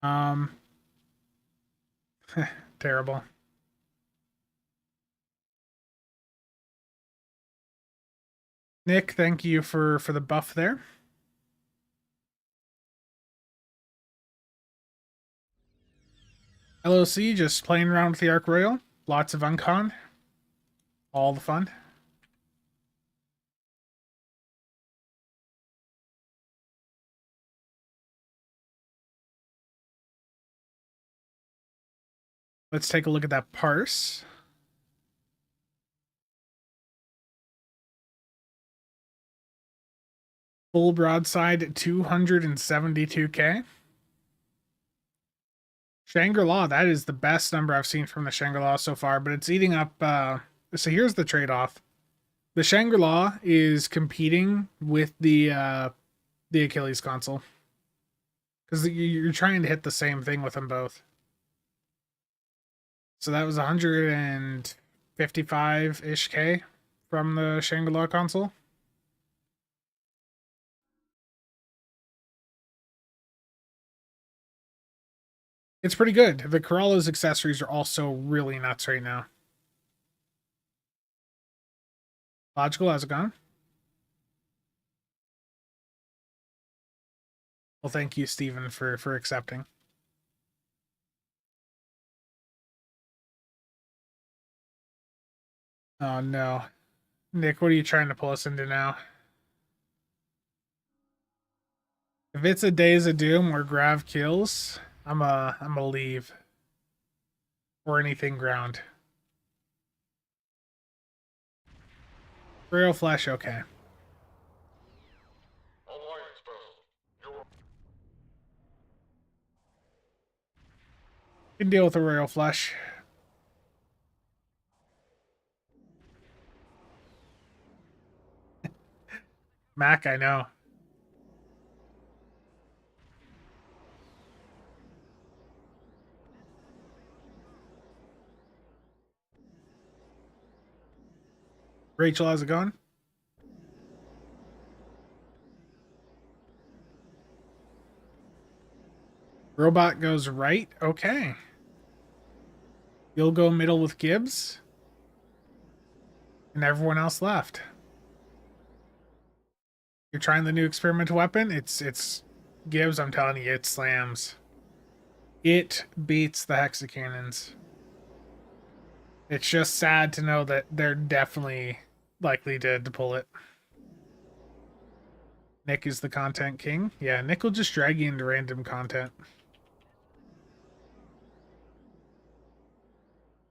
Um Terrible. Nick, thank you for the buff there. LOC, just playing around with the Ark Royal. Lots of uncon. All the fun. Let's take a look at that parse. Full broadside, 272k. Shangri-La, that is the best number I've seen from the Shangri-La so far, but it's eating up... so here's the trade-off. The Shangri-La is competing with the Achilles console. Because you're trying to hit the same thing with them both. So that was 155-ish K from the Shangri-La console. It's pretty good. The Corolla's accessories are also really nuts right now. Logical, how's it going? Well, thank you, Stephen, for accepting. Oh, no. Nick, what are you trying to pull us into now? If it's a Days of Doom where Grav kills, I'm a leave. Or anything ground. Real flesh, okay. Can deal with a royal flush. Mac, I know. Rachel, how's it going? Robot goes right. Okay. You'll go middle with Gibbs. And everyone else left. You're trying the new experimental weapon? It's Gibbs, I'm telling you, it slams. It beats the hexacannons. It's just sad to know that they're definitely likely to pull it. Nick is the content king. Yeah, Nick will just drag you into random content.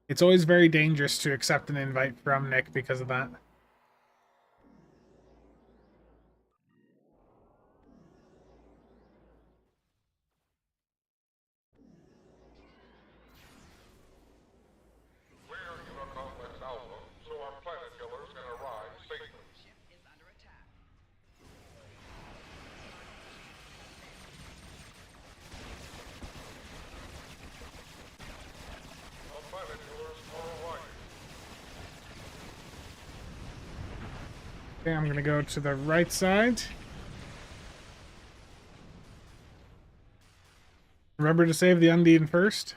It's always very dangerous to accept an invite from Nick because of that. Okay, I'm gonna go to the right side. Remember to save the Undine first.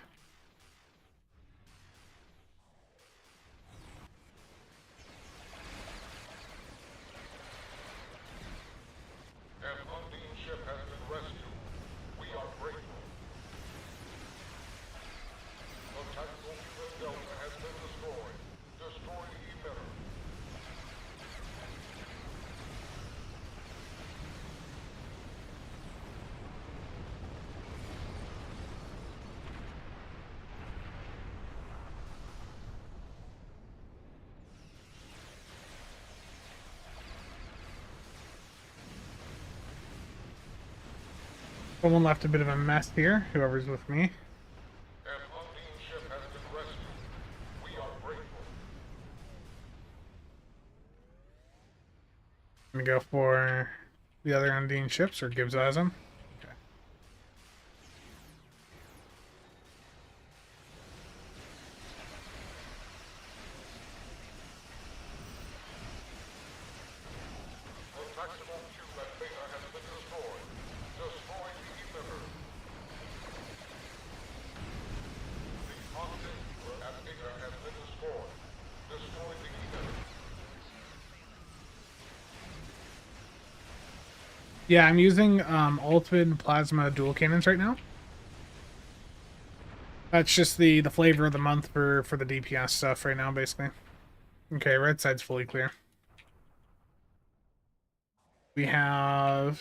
Someone left a bit of a mess here, whoever's with me. An unseen ship has been rescued. We are grateful. I'm gonna go for the other Undine ships, or Gibbs has them. Okay. The tactical cube at Beta has been destroyed. Destroy the emitter. The conduit at Beta has been destroyed. Destroy the emitter. Yeah, I'm using ultimate plasma dual cannons right now. That's just the flavor of the month for the DPS stuff right now, basically. Okay, red side's fully clear. We're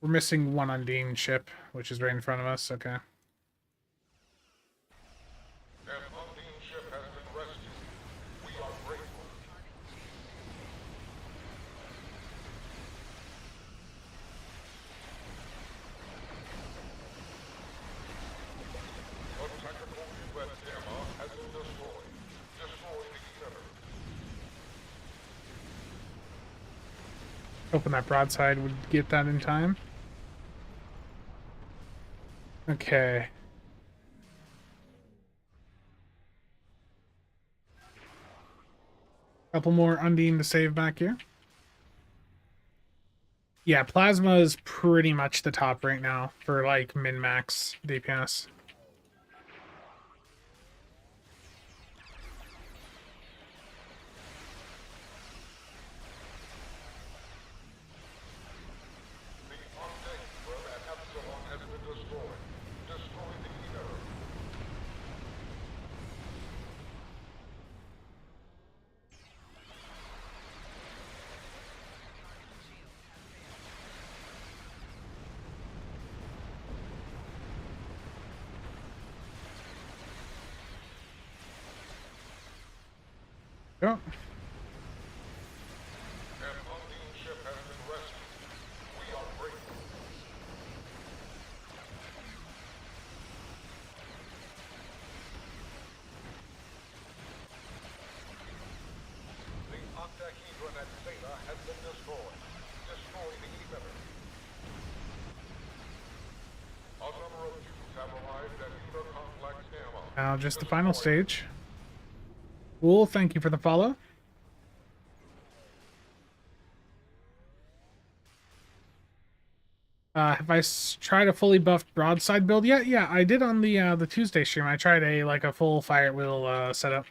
missing one Undine ship, which is right in front of us. Okay. An unseen ship has been rescued. We are grateful. A tactical cube at Gamma has been destroyed. Destroy the emitter. Hoping that broadside would get that in time. Okay. Couple more Undine to save back here. Yeah, plasma is pretty much the top right now for like min-max DPS. The on-deck cube at Epsilon has been destroyed. Destroy the emitter. Go. An unseen ship has been rescued. We are grateful. The octahedron at Zeta has been destroyed. Destroy the emitter. A number of cubes have arrived at Ether Complex Gamma. Now just the final stage. Cool, thank you for the follow. Have I tried a fully buffed broadside build yet? Yeah, I did on the Tuesday stream. I tried a full fire at will setup.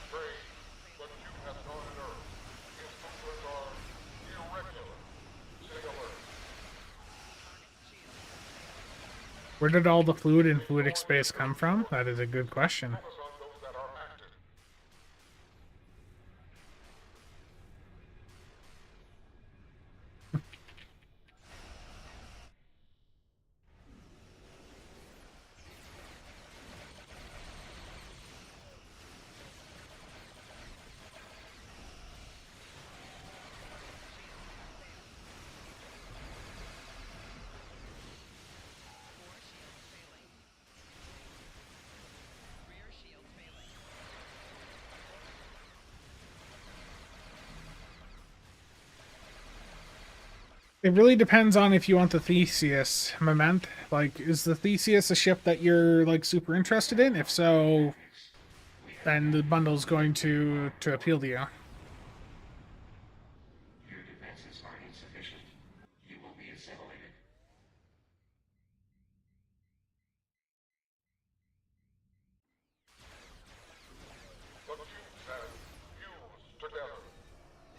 Strange, but cube has gone inert. Its movements are irregular. Stay alert. Where did all the fluid and fluidic space come from? That is a good question. Focus on those that are active. It really depends on if you want the Theseus, Moment. Like, is the Theseus a ship that you're like super interested in? If so, then the bundle's going to appeal to you. Your defenses are insufficient. You will be assimilated. The cubes have fused together.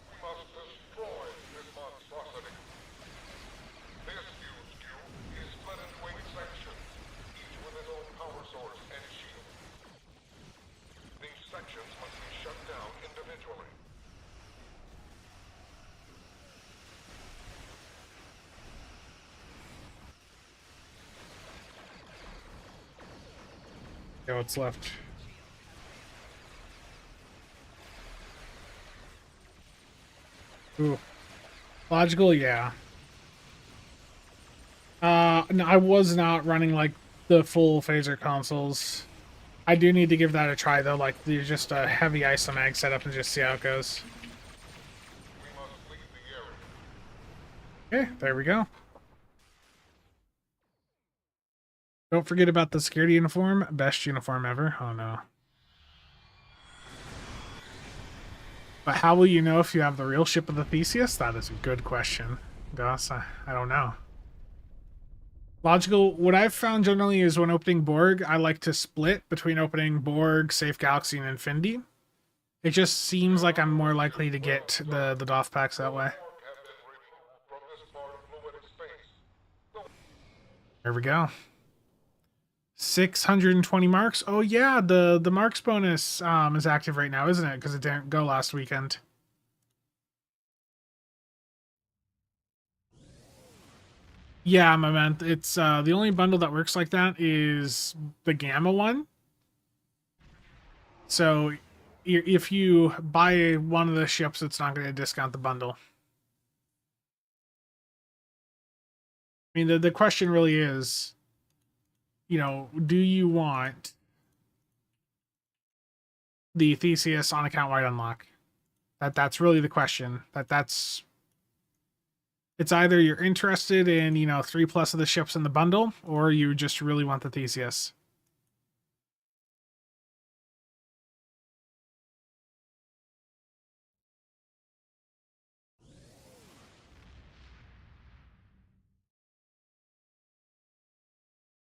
We must destroy this monstrosity. This fused cube is split into 8 sections, each with its own power source and shield. These sections must be shut down individually. Yeah, what's left? Ooh. Logical, yeah. No, I was not running like the full phaser consoles. I do need to give that a try though, like do just a heavy isomag setup and just see how it goes. We must leave the area. Okay, there we go. Don't forget about the security uniform. Best uniform ever. Oh no. But how will you know if you have the real ship of the Theseus? That is a good question, Gus. I don't know. Logical, what I've found generally is when opening Borg, I like to split between opening Borg, Safe Galaxy, and Infinity. It just seems like I'm more likely to get the DOF packs that way. Mark have been removed from this part of fluid space. There we go. 620 marks. Oh yeah, the marks bonus is active right now, isn't it? Because it didn't go last weekend. Yeah, my man. It's the only bundle that works like that is the Gamma one. So if you buy one of the ships, it's not going to discount the bundle. I mean, the question really is, you know, do you want the Theseus on account wide unlock? That's really the question. That's it's either you're interested in, you know, 3+ of the ships in the bundle, or you just really want the Theseus.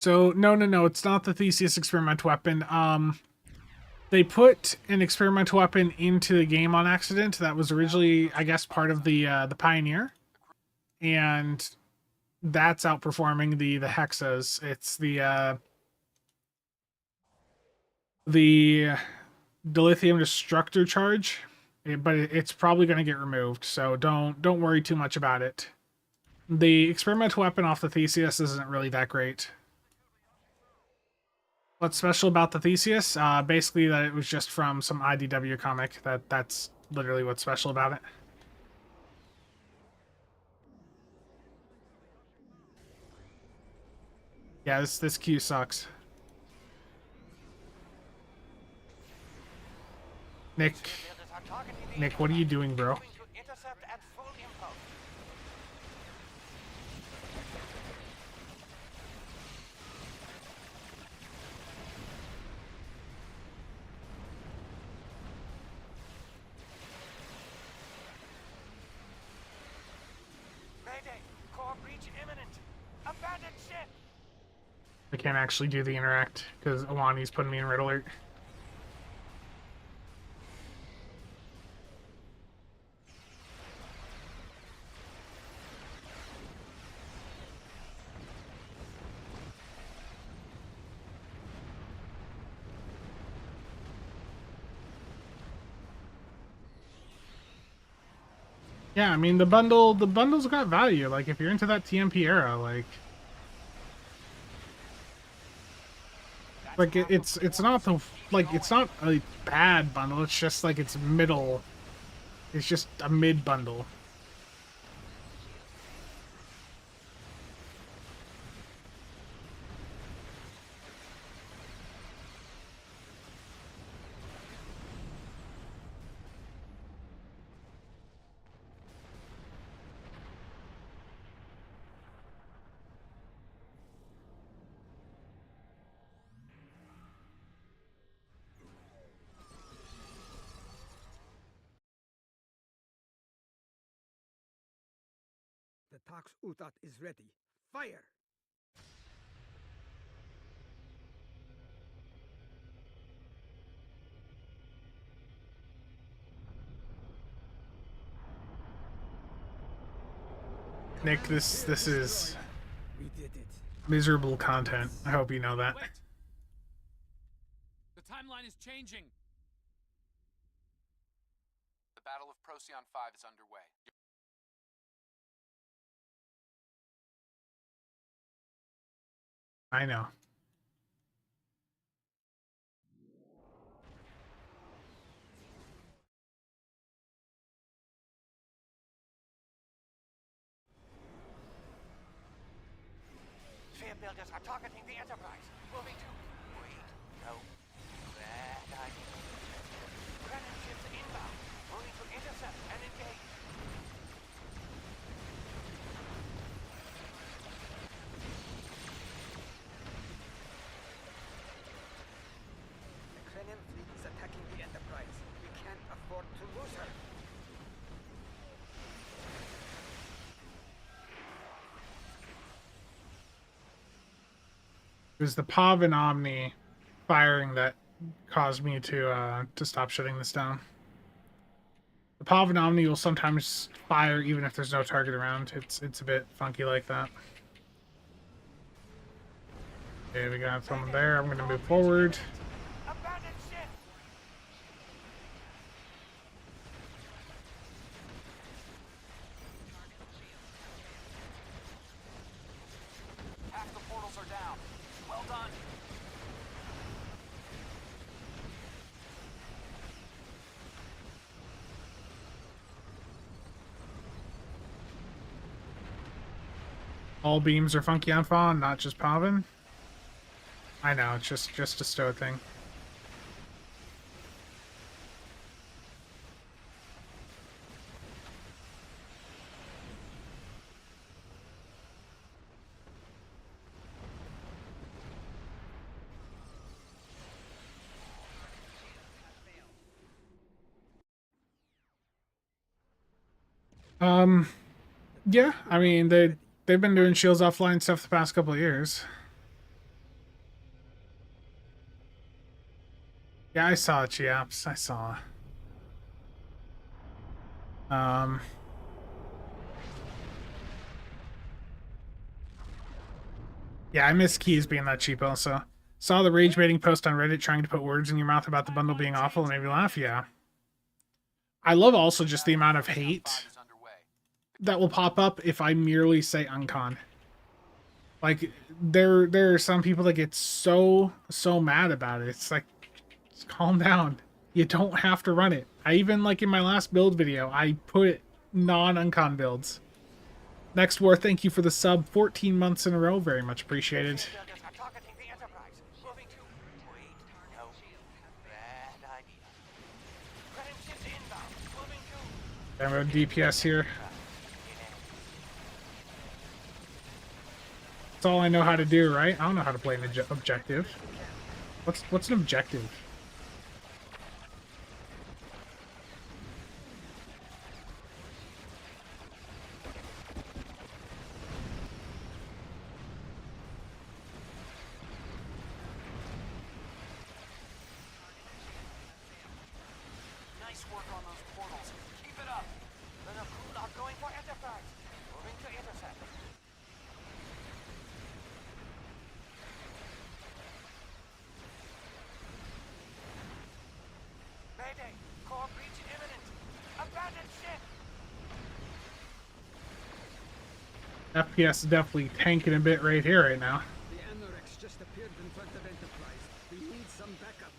So no, it's not the Theseus experiment weapon. They put an experimental weapon into the game on accident that was originally, I guess, part of the Pioneer, and that's outperforming the Hexas. It's the dilithium destructor charge, but it's probably going to get removed. So don't worry too much about it. The experimental weapon off the Theseus isn't really that great. What's special about the Theseus? Basically that it was just from some IDW comic. That's literally what's special about it. Yeah, this queue sucks. Nick, what are you doing, bro? Mayday! Core breach imminent! Abandoned ship! I can't actually do the interact because Awani's putting me in red alert. Yeah, I mean the bundle's got value. Like if you're into that TMP era, it's not the it's not a bad bundle. It's just like it's middle. It's just a mid bundle. The Tax Utat is ready. Fire! Nick, this is We did it. miserable content. I hope you know that. Wait! The timeline is changing! The Battle of Procyon 5 is underway. I know. builders are targeting the Enterprise. Moving to... Wait, no. Bad idea. Crennan ships inbound. Moving to intercept and engage. The Krenim fleet is attacking the Enterprise. We can't afford to lose her. It was the Pav and Omni firing that caused me to stop shutting this down. The Pav and Omni will sometimes fire even if there's no target around. It's a bit funky like that. Okay, we got someone there. I'm gonna move forward. Abandoned ship! Half the portals are down. Well done. All beams are funky on Fawn, not just Pavin. I know, it's just a stow thing. Yeah, I mean they've been doing shields offline stuff the past couple of years. Yeah, I saw it, Chiaps. I saw. Yeah, I miss Keys being that cheap also. Saw the rage baiting post on Reddit trying to put words in your mouth about the bundle being awful and made me laugh, yeah. I love also just the amount of hate Is underway. that will pop up if I merely say uncon. Like there are some people that get so mad about it. It's like, just calm down. You don't have to run it. I even, like in my last build video, I put non-uncon builds. Next War, thank you for the sub 14 months in a row. Very much appreciated. Builders are targeting the Enterprise. Moving to... Wait, no. Bad idea. Crennan ships inbound. Moving to... I'm on DPS here. That's all I know how to do, right? I don't know how to play an objective. What's an objective? Nice work on those portals. Keep it up. The Nakul are going for Enterprise. Moving to intercept. Mayday! Core breach imminent! Abandoned ship! FPS is definitely tanking a bit right here right now. The Anorex just appeared in front of Enterprise. We need some backup.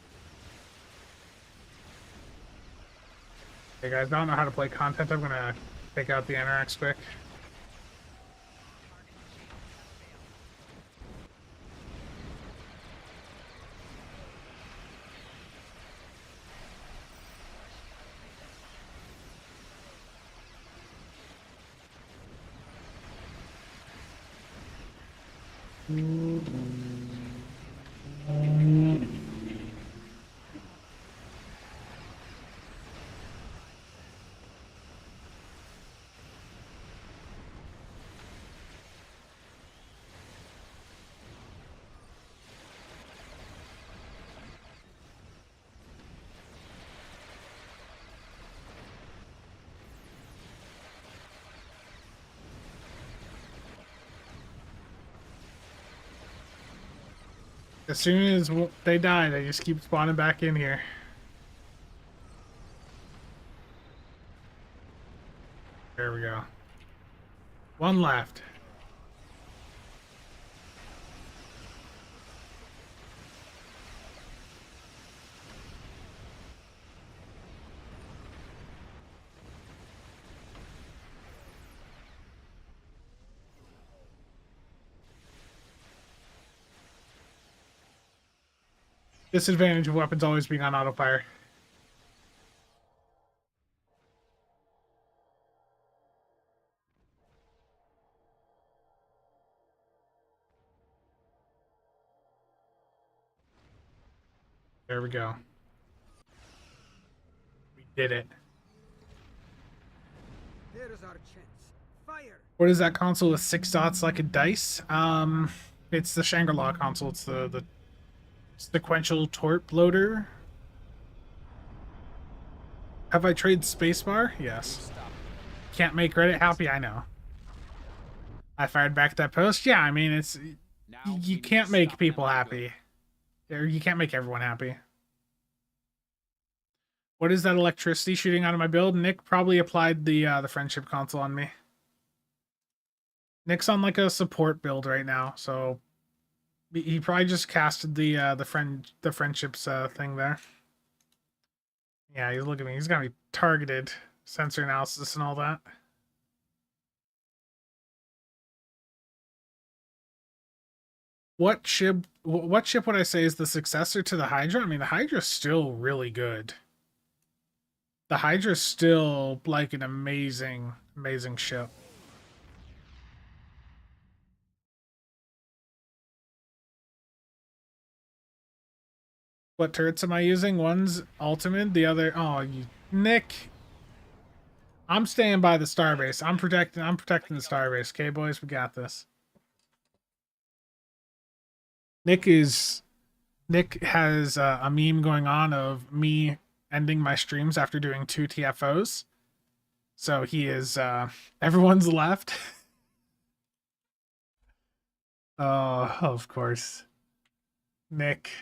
Hey guys, I don't know how to play content. I'm gonna take out the NRX quick. As soon as they die, they just keep spawning back in here. There we go. One left. Disadvantage of weapons always being on auto fire. There we go. We did it. There's our chance. Fire! What is that console with 6 dots like a dice? It's the Shangri-La console. It's the sequential torp loader. Have I traded spacebar? Yes. Can't make Reddit happy? I know. I fired back that post. Yeah, I mean, it's... You can't make people happy. Or you can't make everyone happy. What is that electricity shooting out of my build? Nick probably applied the friendship console on me. Nick's on like a support build right now, so he probably just casted the friendships thing there. Yeah, he's looking at me. He's gonna be targeted, sensor analysis and all that. What ship would I say is the successor to the Hydra? I mean, the Hydra's still really good. The Hydra's still like an amazing ship. What turrets am I using? One's ultimate, the other... Oh, you... Nick! I'm staying by the starbase. I'm protecting the starbase. Okay, boys, we got this. Nick has a meme going on of me ending my streams after doing 2 TFOs. So he is... everyone's left. Oh, of course. Nick...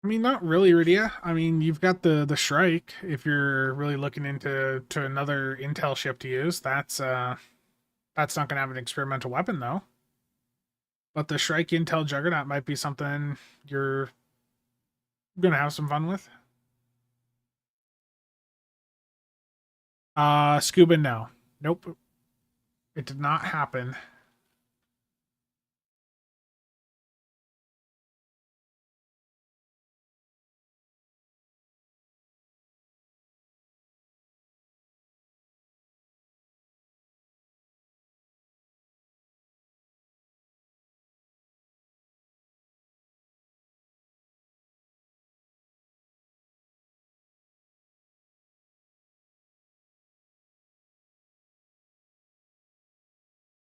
I mean, not really, Rydia. I mean, you've got the Shrike. If you're really looking into another intel ship to use, that's not gonna have an experimental weapon though. But the Shrike Intel Juggernaut might be something you're gonna have some fun with. Scuba, no, nope, it did not happen.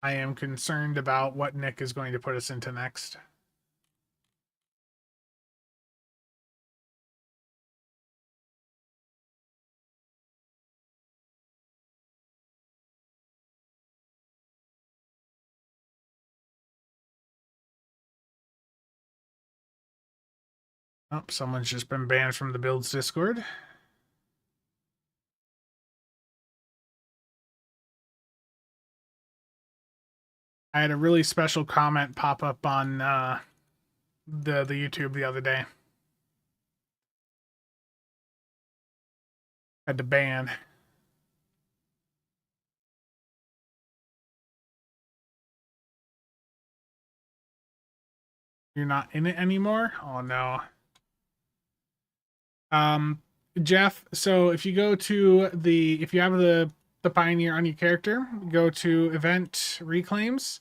I am concerned about what Nick is going to put us into next. Oh, someone's just been banned from the Builds Discord. I had a really special comment pop up on the YouTube the other day. Had to ban. You're not in it anymore? Oh no. Jeff, so if you go to if you have the Pioneer on your character, go to Event Reclaims,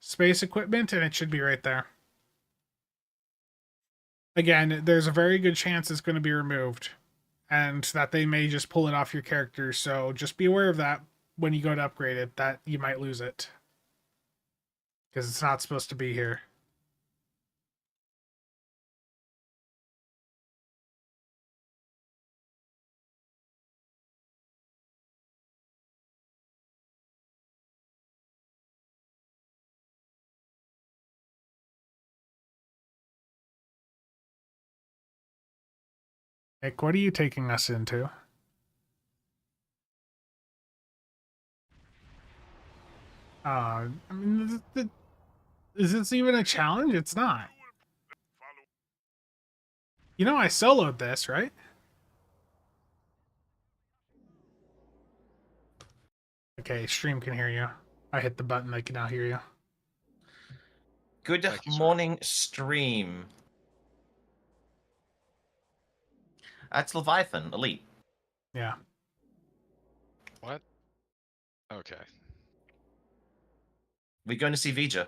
Space Equipment, and it should be right there. Again, there's a very good chance it's going to be removed, and that they may just pull it off your character, so just be aware of that when you go to upgrade it, that you might lose it. Because it's not supposed to be here. Nick, what are you taking us into? I mean, is this even a challenge? It's not. You know I soloed this, right? Okay, stream can hear you. I hit the button, they can now hear you. Good Thank you, sir. morning, stream. That's Leviathan, Elite. Yeah. What? Okay. We're going to see Vija.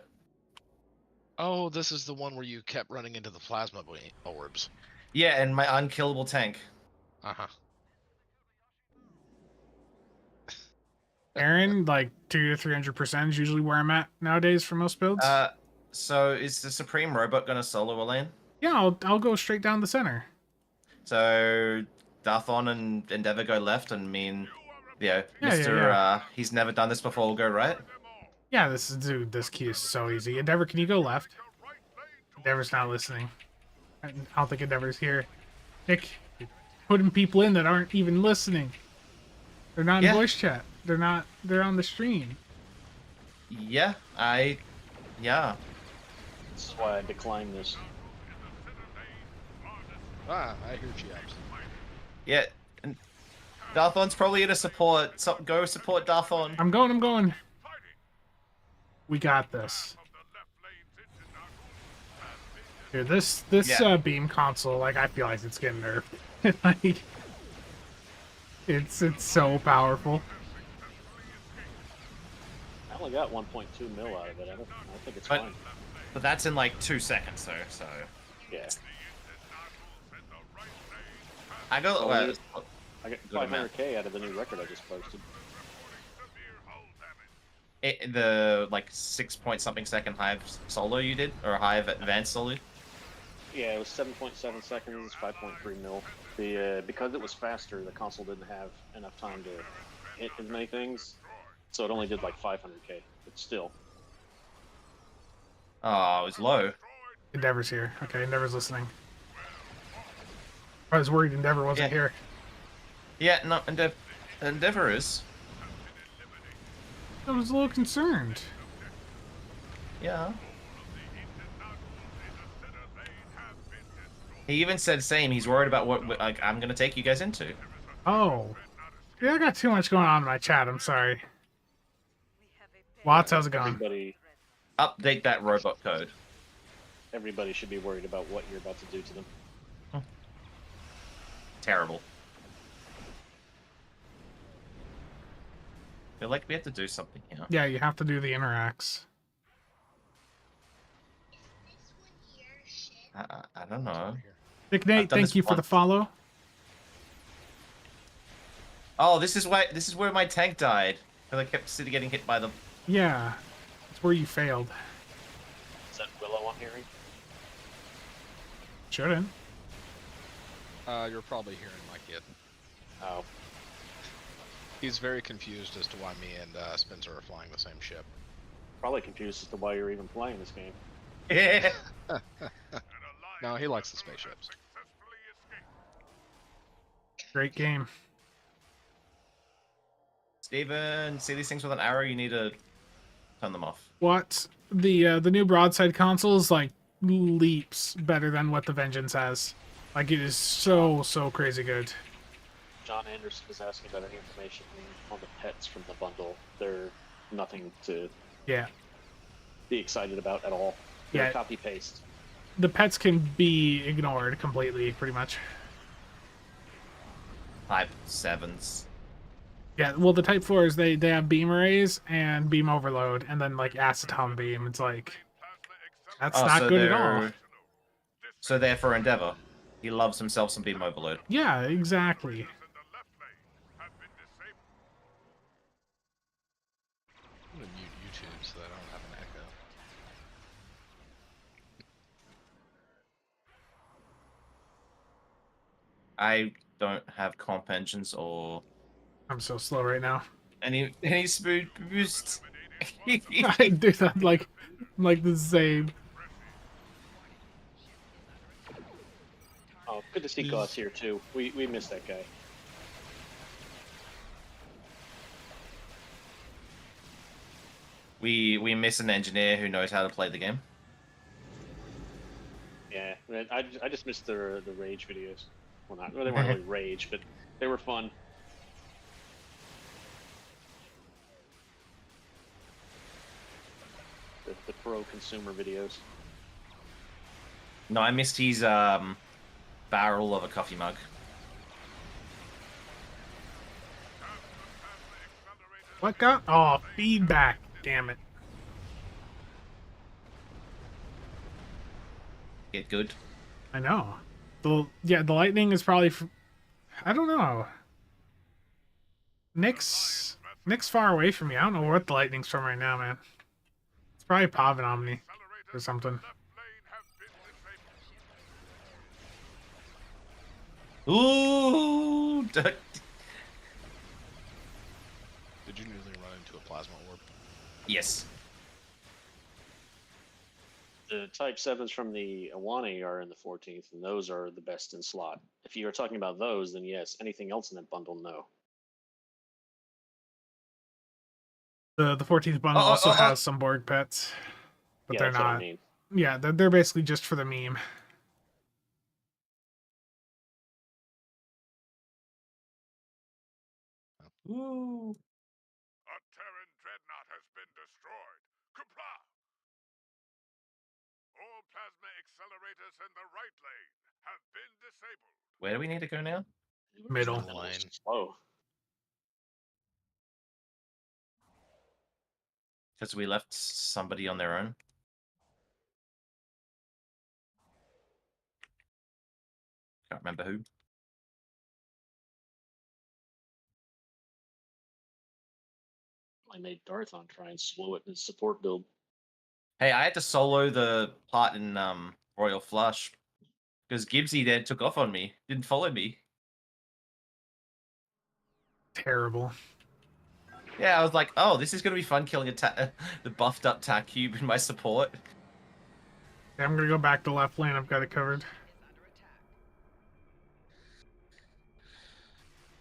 Oh, this is the one where you kept running into the plasma orbs. Yeah, and my unkillable tank. Uh-huh. Aaron, like 200 to 300% is usually where I'm at nowadays for most builds. So is the Supreme Robot going to solo a lane? Yeah, I'll go straight down the center. So Darthon and Endeavor go left, and me and Yeah, Mr. He's never done this before will go right. Yeah, this key is so easy. Endeavor, can you go left? Endeavor's not listening. I don't think Endeavor's here. Nick, you're putting people in that aren't even listening. They're not in Yeah. voice chat. They're on the stream. Yeah, yeah. This is why I declined this. Ah, I hear Chiabs. Yeah. And Darthon's probably gonna support. So go support Darthon. I'm going. We got this. Dude, this Yeah. beam console, like, I feel like it's getting nerfed. Like, it's so powerful. I only got 1.2 mil out of it. I think it's But- fine. But that's in like 2 seconds, though. So Yeah. I go. Oh, well, it is. I got Good amount. 500k out of the new record I just posted. The like 6-point-something second Hive solo you did, or Hive advanced solo. Yeah, it was 7.7 seconds, 5.3 mil. Because it was faster, the console didn't have enough time to hit as many things, so it only did like 500k. But still, Oh, it was low. Endeavor's here. Okay, Endeavor's listening. I was worried Endeavor wasn't Yeah. here. Yeah, no, Endeavor is. I was a little concerned. Yeah. He even said same. He's worried about what like I'm gonna take you guys into. Oh. Yeah, I got too much going on in my chat. I'm sorry. Watts, how's it going? Update that robot code. everybody should be worried about what you're about to do to them. Terrible. I feel like we have to do something here. Yeah, you have to do the interacts. I don't know. Nick I've Nate, done thank this you for the once. follow. Oh, this is where my tank died. Because I kept getting hit by them. Yeah, it's where you failed. Is that Willow I'm hearing? Shouldn't. You're probably hearing my kid. Oh. He's very confused as to why me and Spencer are flying the same ship. Probably confused as to why you're even playing this game. Yeah. No, he likes the spaceships. Great game. Steven, see these things with an arrow? You need to turn them off. What? The new broadside console is like leaps better than what the Vengeance has. Like, it is so crazy good. John Anderson is asking about any information on the pets from the bundle. They're nothing to Yeah. be excited about at all. They're Yeah. copy paste. The pets can be ignored completely, pretty much. Type 7s. Yeah, well, the Type 4s, they have beam arrays and beam overload, and then, like, acetone beam. It's like, that's Oh, not so good at all. they're- So they're for Endeavor. He loves himself some beam overload. Yeah, exactly. I'm gonna mute YouTube so that I don't have an echo. I don't have comp engines or I'm so slow right now. any smooth boost. I do that like the same. Oh, good to see Goss here too. We missed that guy. We miss an engineer who knows how to play the game. Yeah, I just missed the rage videos. Well, they weren't really rage, but they were fun. The pro consumer videos. No, I missed his barrel of a coffee mug. What got? Oh, feedback. Damn it. Get good. I know. The lightning is probably. I don't know. Nick's far away from me. I don't know what the lightning's from right now, man. It's probably Pavanomni or something. Ooh! Did you nearly run into a plasma orb? Yes. The Type 7s from the Awani are in the 14th, and those are the best in slot. If you're talking about those, then yes. Anything else in that bundle, no. The 14th bundle also has some Borg pets, but Yeah, they're that's what I not. mean. Yeah, they're basically just for the meme. Ooh. A Terran dreadnought has been destroyed. Comply! All plasma accelerators in the right lane have been disabled. Where do we need to go now? Middle. That was slow. Because we left somebody on their own. Can't remember who. I made Darthon try and slow it in his support build. Hey, I had to solo the part in Royal Flush because Gibbsy there took off on me. Didn't follow me. Terrible. Yeah, I was like, oh, this is going to be fun killing the buffed up tack cube in my support. Yeah, I'm gonna go back to left lane. I've got it covered.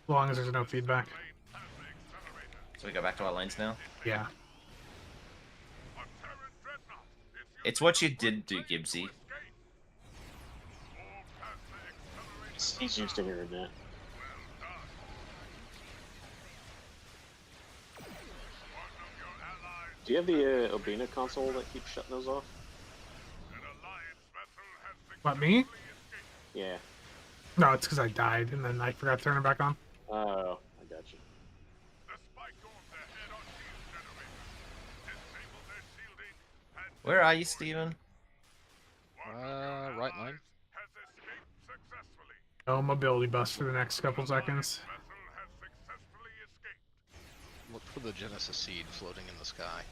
As long as there's no feedback. So we go back to our lanes now? Yeah. It's what you did do, Gibbsy. He's used to hearing that. Do you have the Obina console that keeps shutting those off? What, me? Yeah. No, it's because I died and then I forgot to turn it back on. Oh, I got you. Where are you, Steven? Right line. No mobility bus for the next couple seconds. Look for the Genesis seed floating in the sky.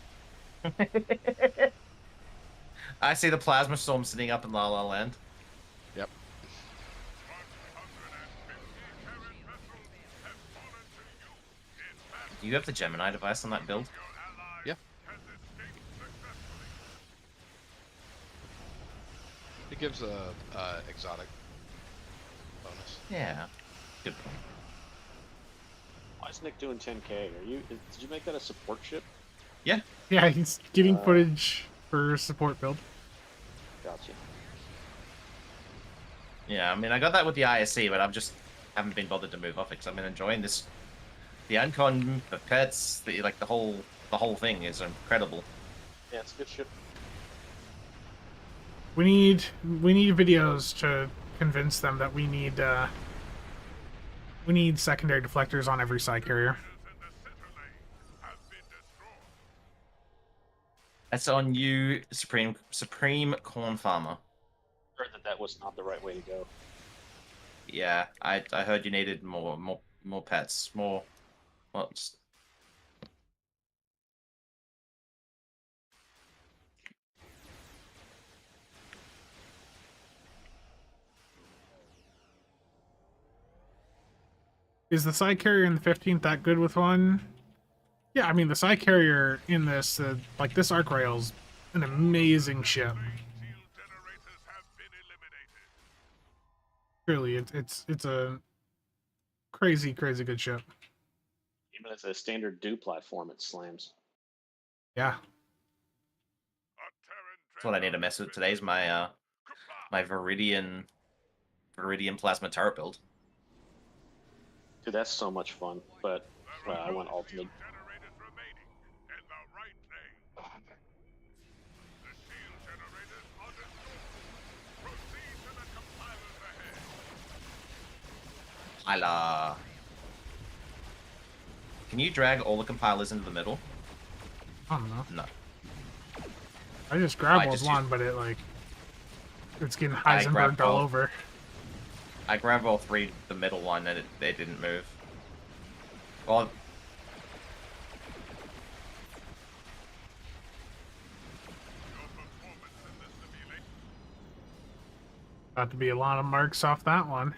I see the plasma storm sitting up in La La Land. Yep. Do you have the Gemini device on that build? Yeah. It gives a exotic bonus. Yeah. Good point. Why is Nick doing 10k? Did you make that a support ship? Yeah. Yeah, he's getting footage for support build. Gotcha. Yeah, I mean, I got that with the ISC, but I've just haven't been bothered to move off it because I've been enjoying this. The Ancon, the pets, the whole thing is incredible. Yeah, it's a good ship. We need videos to convince them that we need secondary deflectors on every side carrier. That's on you, Supreme Corn Farmer. I heard that was not the right way to go. Yeah, I heard you needed more pets, more. Well, Is the side carrier in the 15th that good with one? Yeah, I mean the side carrier in this, like this Ark Royal's an amazing ship. Truly, it's a crazy good ship. Even as a standard do platform, it slams. Yeah. that's what I need to mess with today is my my Viridian plasma turret build. Dude, that's so much fun. But I went ultimate. Generators remaining in the right place. The shield generators are destroyed. Proceed to the compilers ahead. Compiler. Can you drag all the compilers into the middle? I don't know. No. I just grabbed just one, but it's getting I grabbed Heisenberged all both. over. I grabbed all three, the middle one, and they didn't move. Well, About to be a lot of marks off that one.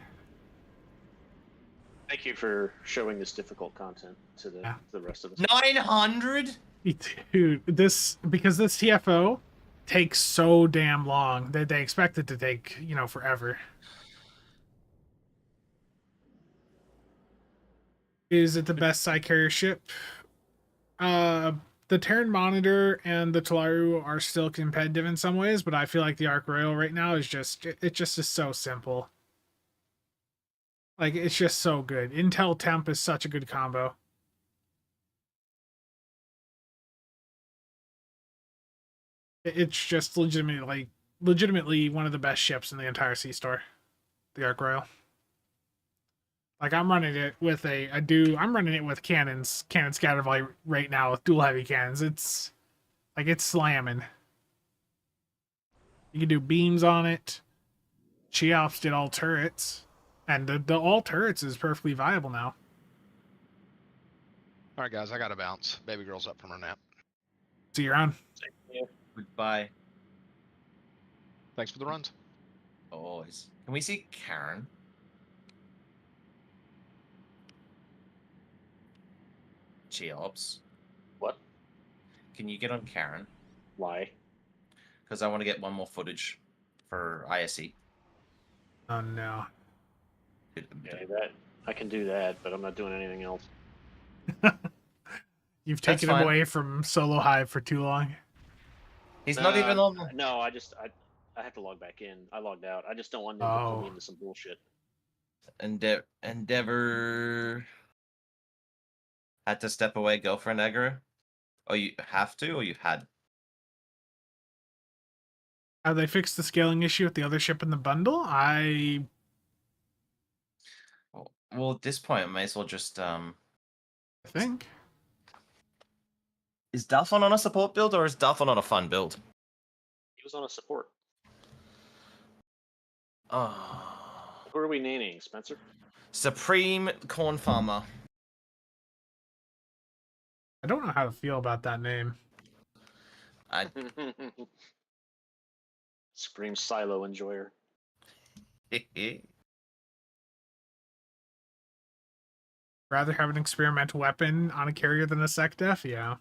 Thank you for showing this difficult content to the rest of us. 900? Dude, because this TFO takes so damn long that they expect it to take, forever. Is it the best side carrier ship? The Terran Monitor and the Talaru are still competitive in some ways, but I feel like the Ark Royal right now is just is so simple. Like, it's just so good. Intel Temp is such a good combo. It's just legitimately one of the best ships in the entire Sea Store, the Ark Royal. Like, I'm running it with I'm running it with cannon scatter volley right now with dual heavy cannons. It's slamming. You can do beams on it. Cheops did all turrets, and the all turrets is perfectly viable now. All right, guys, I gotta bounce. Baby girl's up from her nap. See you around. Goodbye. Thanks for the runs. Always. Can we see Karen? Cheops. What? Can you get on Karen? Why? Because I want to get one more footage for ISE. Oh no. Okay, that I can do that, but I'm not doing anything else. You've That's taken him fine. away from solo Hive for too long. He's not even on. No, I have to log back in. I logged out. I just don't want them to pull me into some bullshit. Endeavor had to step away, girlfriend aggro. Oh, you have to, or you had? Have they fixed the scaling issue with the other ship in the bundle? Well, at this point, I may as well just I think. Is Dalphon on a support build, or is Dalphon on a fun build? He was on a support. Oh. Who are we naming, Spencer? Supreme Corn Farmer. I don't know how to feel about that name. Supreme Silo Enjoyer. Rather have an experimental weapon on a carrier than a sec def? Yeah.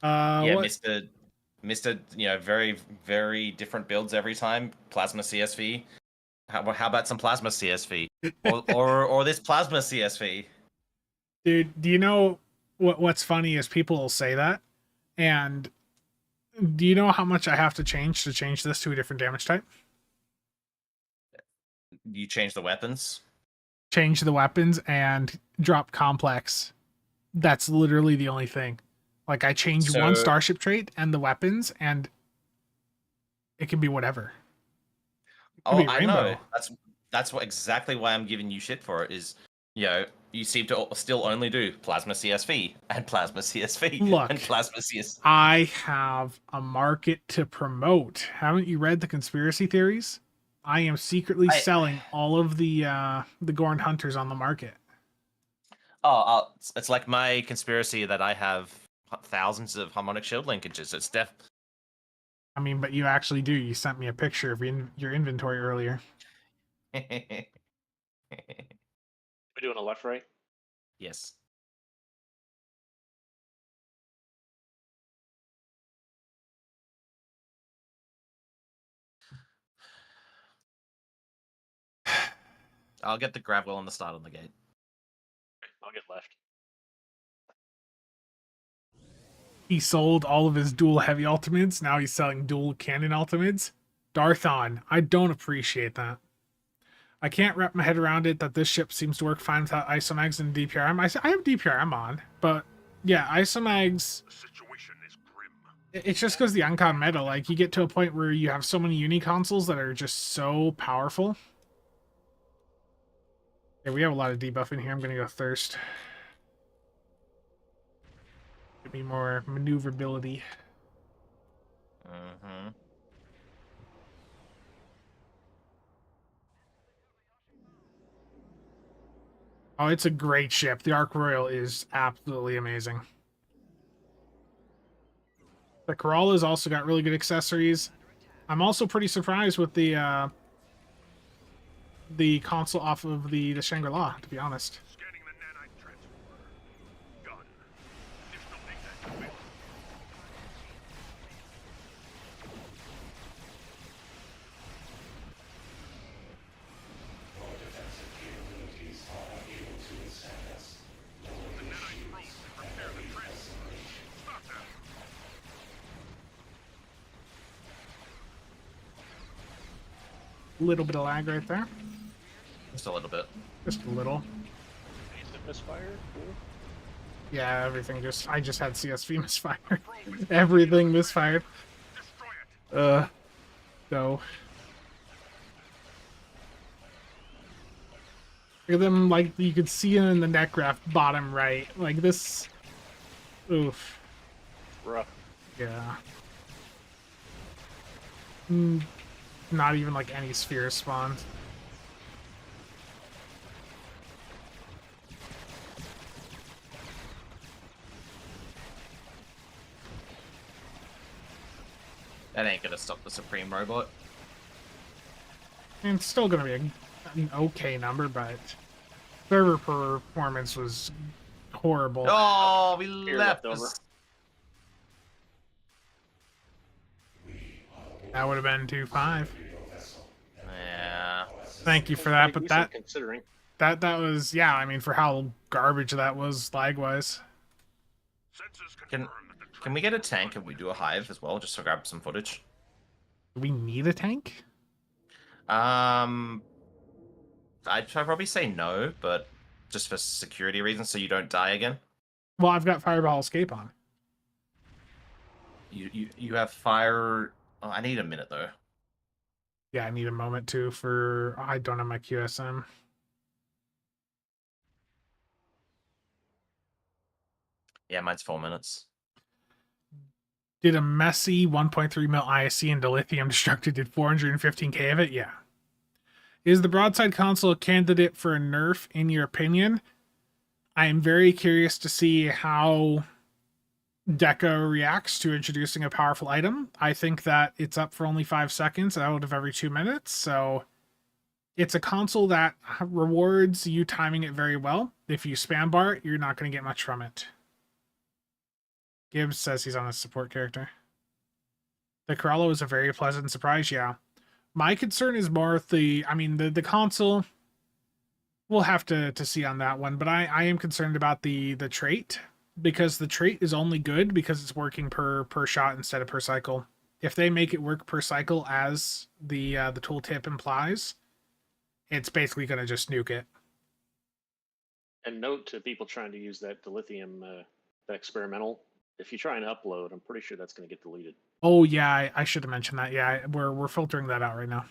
Yeah, what? Mr. Very, very different builds every time. Plasma CSV. How about some Plasma CSV? or this Plasma CSV? Dude, do you know what's funny is people will say that, and do you know how much I have to change this to a different damage type? You change the weapons? Change the weapons and drop complex. That's literally the only thing. Like, I change one starship trait and the weapons, and it can be whatever. I know. That's exactly why I'm giving you shit for it. Is you seem to still only do Plasma CSV and Plasma CSV and Plasma CSV. I have a market to promote. Haven't you read the conspiracy theories? I am secretly selling all of the Gorn Hunters on the market. Oh, it's like my conspiracy that I have thousands of harmonic shield linkages. It's I mean, but you actually do. You sent me a picture of your inventory earlier. We doing a left right? Yes. I'll get the grab wheel on the start on the gate. I'll get left. he sold all of his dual heavy ultimates. Now he's selling dual cannon ultimates. Darthon, I don't appreciate that. I can't wrap my head around it that this ship seems to work fine without isomags and DPRM. I have DPRM on, but yeah, isomags. It's just because the uncon meta, like, you get to a point where you have so many uni consoles that are just so powerful. Yeah, we have a lot of debuff in here. I'm gonna go thirst. Give me more maneuverability. Mm-hmm. Oh, it's a great ship. The Ark Royal is absolutely amazing. The Corolla's also got really good accessories. I'm also pretty surprised with the console off of the Shangri-La, to be honest. Little bit of lag right there. Just a little bit. Just a little. Misfire? Cool. Yeah, everything just... I just had CSV misfired. Everything misfired. So... Look at them, like, you could see them in the net graph bottom right. Like, this... Oof. Rough. Yeah. Not even, like, any sphere spawned. That ain't gonna stop the Supreme Robot. I mean, it's still gonna be an okay number, but... Server performance was horrible. Oh, we Here left left over. That would have been 2-5. Yeah. Thank you for that, but that... Considering. That was... Yeah, I mean, for how garbage that was, lag-wise. Can we get a tank if we do a Hive as well, just to grab some footage? Do we need a tank? I'd probably say no, but just for security reasons, so you don't die again. Well, I've got Fireball Escape on. You have fire... Oh, I need a minute, though. Yeah, I need a moment, too, for... I don't have my QSM. Yeah, mine's 4 minutes. Did a messy 1.3 mil ISC into lithium destructed did 415k of it? Yeah. Is the broadside console a candidate for a nerf, in your opinion? I am very curious to see how Deca reacts to introducing a powerful item. I think that it's up for only 5 seconds out of every 2 minutes, so it's a console that rewards you timing it very well. If you spam bar it, you're not going to get much from it. Gibbs says he's on a support character. The Corolla was a very pleasant surprise, yeah. My concern is more with the console. We'll have to see on that one, but I am concerned about the trait, because the trait is only good because it's working per shot instead of per cycle. If they make it work per cycle as the tooltip implies, it's basically going to just nuke it. And note to people trying to use that dilithium, that experimental, if you try and upload, I'm pretty sure that's going to get deleted. Oh yeah, I should have mentioned that. Yeah, we're filtering that out right now.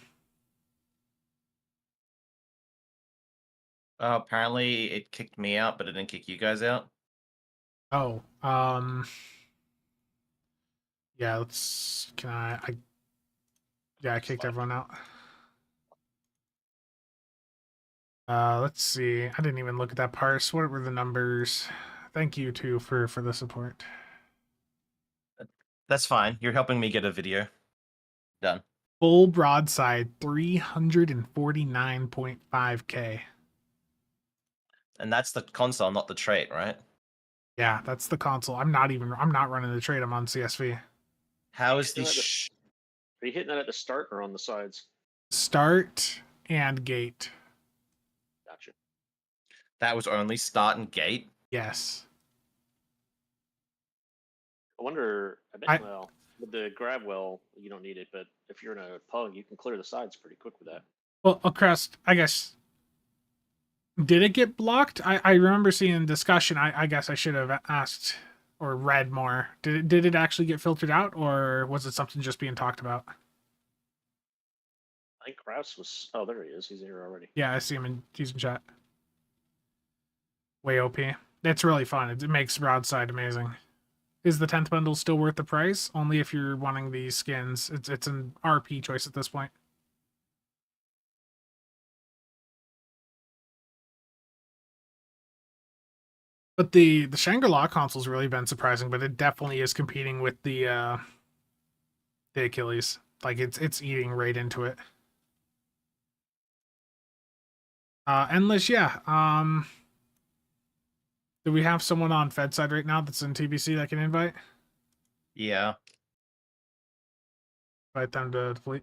Apparently it kicked me out, but it didn't kick you guys out. Oh, yeah, let's... Can I kicked everyone out. Let's see. I didn't even look at that parse. What were the numbers? Thank you, too, for the support. That's fine. You're helping me get a video done. Full broadside, 349.5k. And that's the console, not the trait, right? Yeah, that's the console. I'm not running the trait. I'm on CSV. How is Are the... you hitting that at the start or on the sides? Start and gate. Gotcha. That was only start and gate? Yes. I wonder. I bet. I Well, with the grab well, you don't need it. But if you're in a pug, you can clear the sides pretty quick with that. well, Crest, I guess. Did it get blocked? I remember seeing in discussion. I guess I should have asked or read more. Did it actually get filtered out, or was it something just being talked about? I think Kraus was. Oh, there he is. He's here already. Yeah, I see him he's in chat. Way OP. It's really fun. It makes Broadside amazing. Is the 10th bundle still worth the price? Only if you're wanting these skins. It's an RP choice at this point. But the Shangri-La console's really been surprising, but it definitely is competing with the Achilles. Like it's eating right into it. Endless, yeah. Do we have someone on Fed side right now that's in TBC that can invite? Yeah. Invite them to the fleet.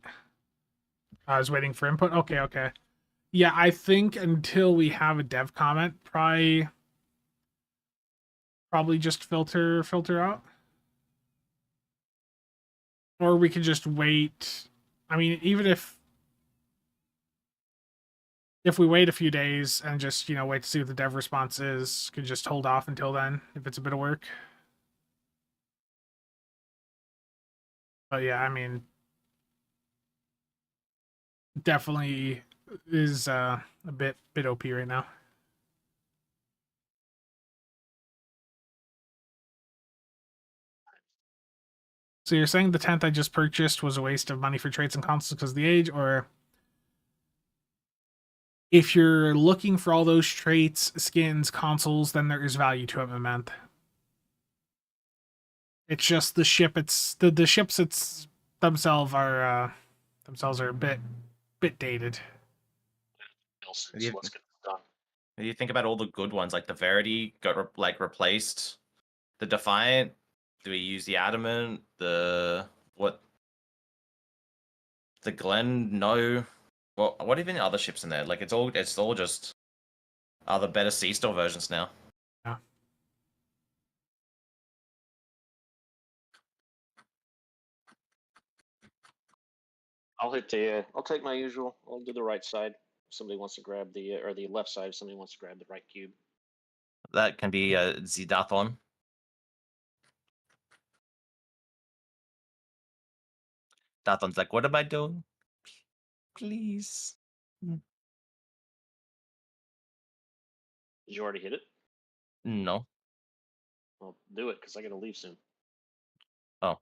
I was waiting for input. Okay. Yeah, I think until we have a dev comment, probably just filter out. Or we could just wait. I mean, even if we wait a few days and just, wait to see what the dev response is, could just hold off until then if it's a bit of work. But yeah, I mean, definitely is a bit OP right now. So you're saying the 10th I just purchased was a waste of money for traits and consoles because of the age, or if you're looking for all those traits, skins, consoles, then there is value to it, my man. It's just the ship. It's the ships. Themselves are a bit dated. Let's Yeah. get this done. You think about all the good ones, like the Verity got replaced. The Defiant. Do we use the Adamant? The Glen? No. Well, what even other ships in there? Like it's all just other better Sea Store versions now. Yeah. I'll take my usual. I'll do the right side. If somebody wants to grab or the left side. If somebody wants to grab the right cube. That can be Zidathon. Dathon's like, what am I doing? Please. Did you already hit it? No. Well, do it because I gotta leave soon. Oh.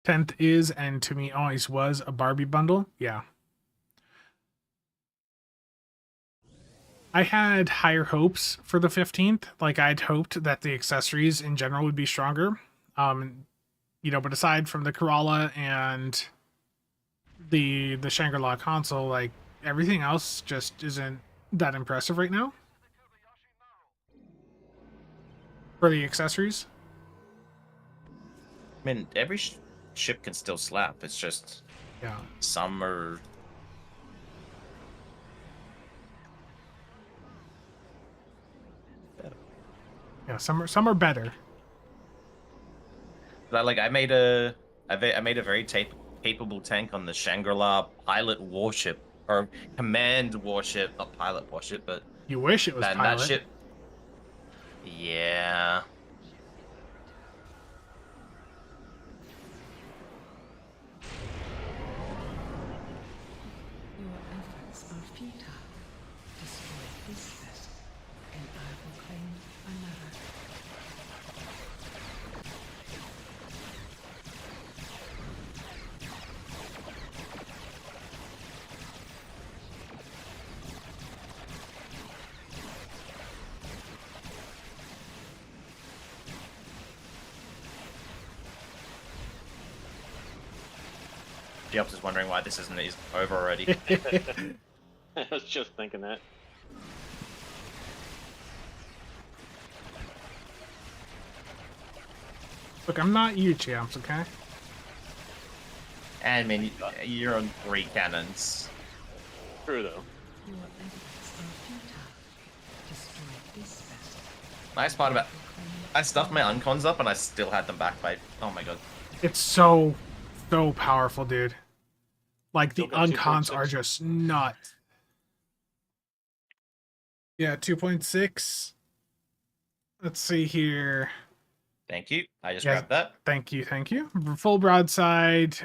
10th is, and to me always was, a Barbie bundle. Yeah. I had higher hopes for the 15th. Like, I'd hoped that the accessories in general would be stronger. But aside from the Corolla and the Shangri-La console, like, everything else just isn't that impressive right now. For the accessories. I mean, every ship can still slap. It's just some are. Yeah, some are better. Like I made a very capable tank on the Shangri-La pilot warship or command warship, not pilot warship, but you wish it was pilot. That ship. Yeah. Your efforts are futile. Destroy this vessel, and I will claim another. Geops is wondering why this isn't over already. I was just thinking that. Look, I'm not you, Champs, okay? And I mean, you're on 3 cannons. True though. Your efforts are futile. Destroy this vessel. Nice part about I stuffed my uncons up and I still had them back by. Oh my god. It's so powerful, dude. Like the Still got uncons 2.6. are just nuts. Yeah, 2.6. Let's see here. Thank you. I just Yeah, grabbed that. Thank you. Full broadside,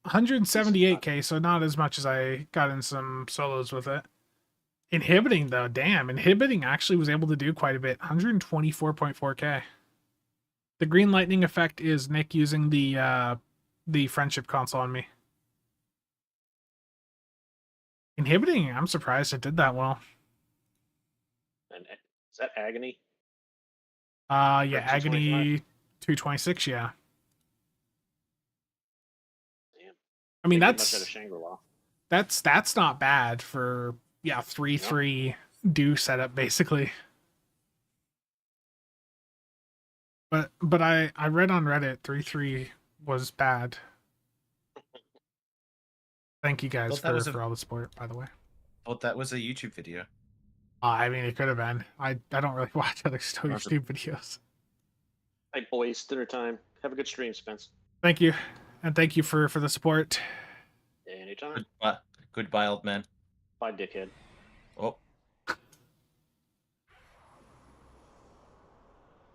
178k, so not as much as I got in some solos with it. Inhibiting though, damn. Inhibiting actually was able to do quite a bit. 124.4k. The green lightning effect is Nick using the friendship console on me. Inhibiting, I'm surprised it did that well. And is that agony? Yeah, Or agony 226, yeah. Damn. I mean, Didn't get much out of Shangri-La. that's not bad for 3/3 do setup basically. But I read on Reddit 3/3 was bad. Thank you guys for all the support, by the way. Thought that was a YouTube video. I mean, it could have been. I don't really watch other YouTube videos. Hey boys, dinner time. Have a good stream, Spence. Thank you, and thank you for the support. Anytime. Goodbye, old man. Bye, dickhead. Oh.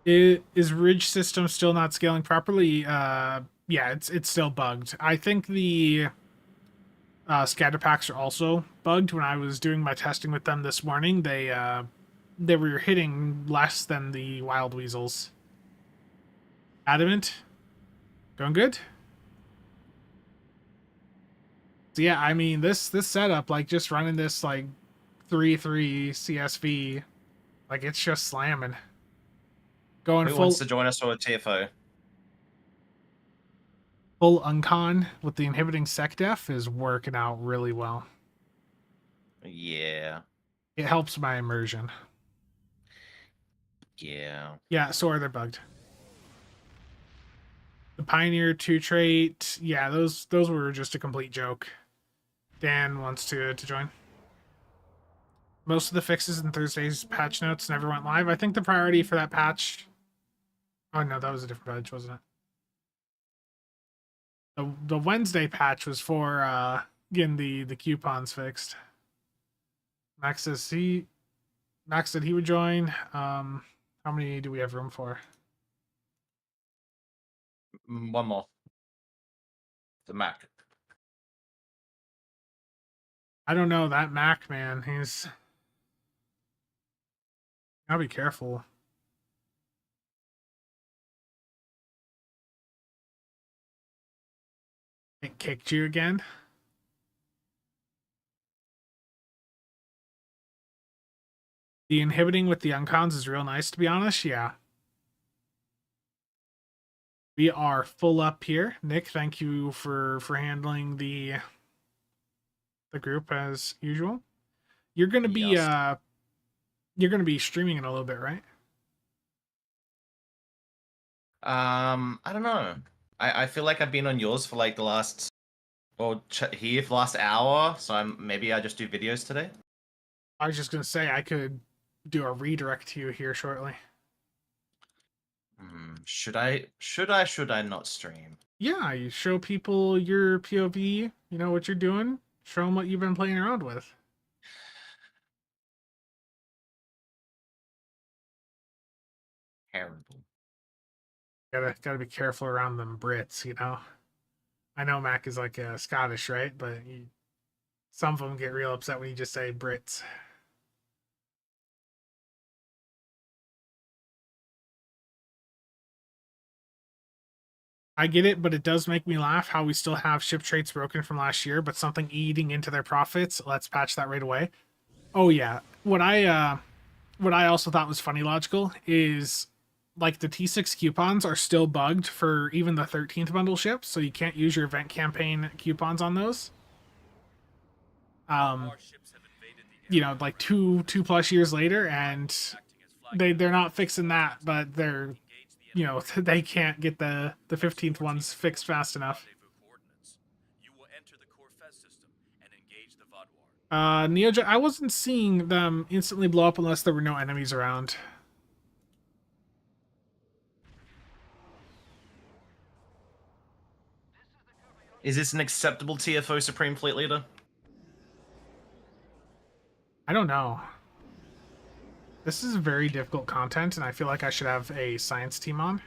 Is Ridge system still not scaling properly? Yeah, it's still bugged. I think the scatter packs are also bugged. When I was doing my testing with them this morning, they were hitting less than the wild weasels. Adamant, going good. So yeah, I mean this setup, like just running this like 3/3 CSV, like it's just slamming. Going Who full wants to join us for a TFO? full uncon with the inhibiting sec def is working out really well. Yeah. It helps my immersion. Yeah. Yeah, so are they bugged. The Pioneer 2 trait, yeah, those were just a complete joke. Dan wants to join. Most of the fixes in Thursday's patch notes never went live. I think the priority for that patch... Oh no, that was a different patch, wasn't it? The Wednesday patch was for getting the coupons fixed. Max says Max said he would join. How many do we have room for? One more. The Mac. I don't know, that Mac man, he's... Gotta be careful. It kicked you again? The inhibiting with the uncons is real nice, to be honest. Yeah. We are full up here. Nick, thank you for handling the group as usual. You're gonna be you're gonna be streaming in a little bit, right? I don't know. I feel like I've been on yours for like the last here for the last hour, so maybe I just do videos today. I was just gonna say I could do a redirect to you here shortly. Should I not stream? Yeah, you show people your POV, you know what you're doing, show them what you've been playing around with. Terrible. Gotta be careful around them Brits, you know. I know Mac is like Scottish, right? But some of them get real upset when you just say Brits. I get it, but it does make me laugh how we still have ship traits broken from last year, but something eating into their profits. Let's patch that right away. Oh yeah, what I also thought was funny logical is like the T6 coupons are still bugged for even the 13th bundle ships, so you can't use your event campaign coupons on those. You know, like two plus years later, and they're not fixing that, but they're, you know, they can't get the 15th ones fixed fast enough. Neojet, I wasn't seeing them instantly blow up unless there were no enemies around. Is this an acceptable TFO Supreme Fleet Leader? I don't know. This is very difficult content, and I feel like I should have a science team on.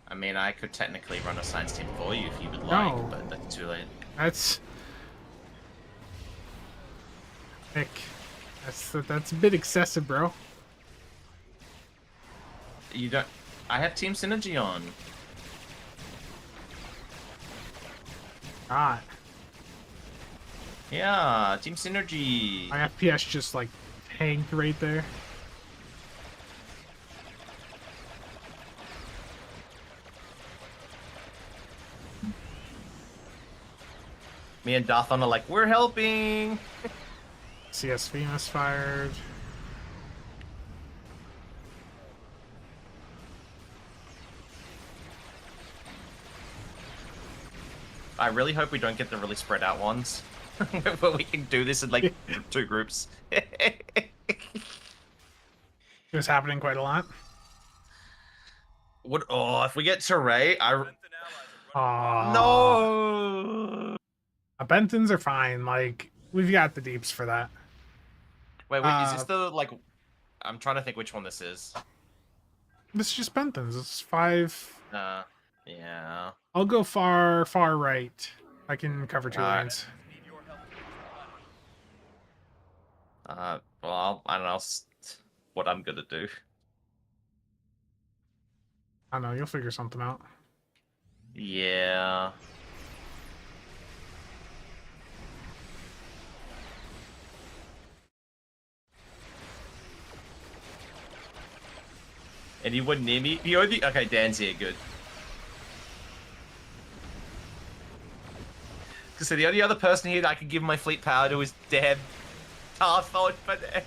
I mean, I could technically run a science team for you if you would like, No. but that's too late. That's... Nick, that's a bit excessive, bro. You don't... I have Team Synergy on. God. Yeah, Team Synergy. My FPS just, like, tanked right there. Me and Dathan are like, we're helping! CSV misfired. I really hope we don't get the really spread out ones. But we can do this in like 2 groups. It was happening quite a lot. What? Oh, if we get Teray, No. Bentons are fine. Like, we've got the deeps for that. Wait, is this the like? I'm trying to think which one this is. This is just Bentons. It's 5. Yeah. I'll go far right. I can cover 2 lanes. Well, I don't know what I'm gonna do. I don't know. You'll figure something out. Yeah. Anyone near me? The only... Okay, Dan's here, good. So the only other person here that I can give my fleet power to is Deb. Tarthon for Deb.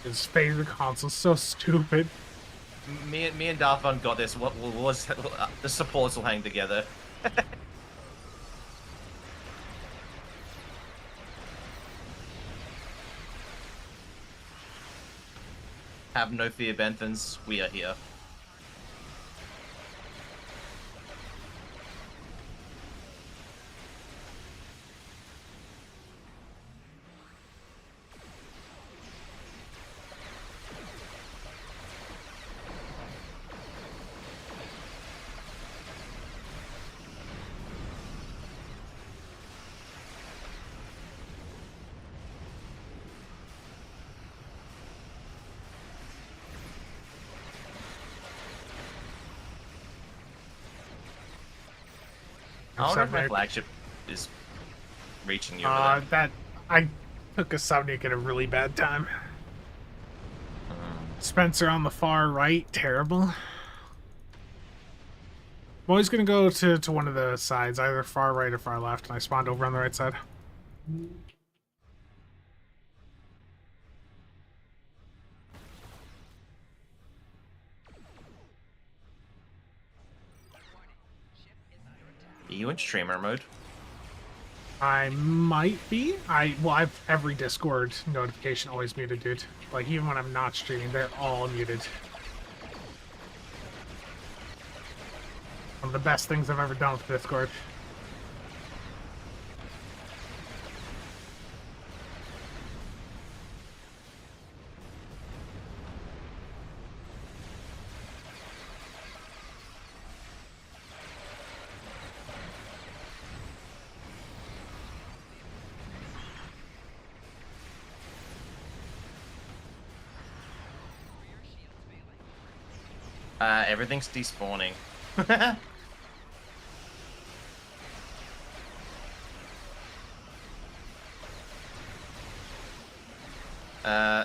His favorite console's so stupid. Me and Darthon got this. What was the supports will hang together. Have no fear, Benthans. We are here. I wonder if my flagship is reaching you over there. I took a subnuke at a really bad time. Spencer on the far right, terrible. I'm always gonna go to one of the sides, either far right or far left, and I spawned over on the right side. Are you in streamer mode? I might be. I've every Discord notification always muted, dude. Like, even when I'm not streaming, they're all muted. One of the best things I've ever done with Discord. Everything's despawning.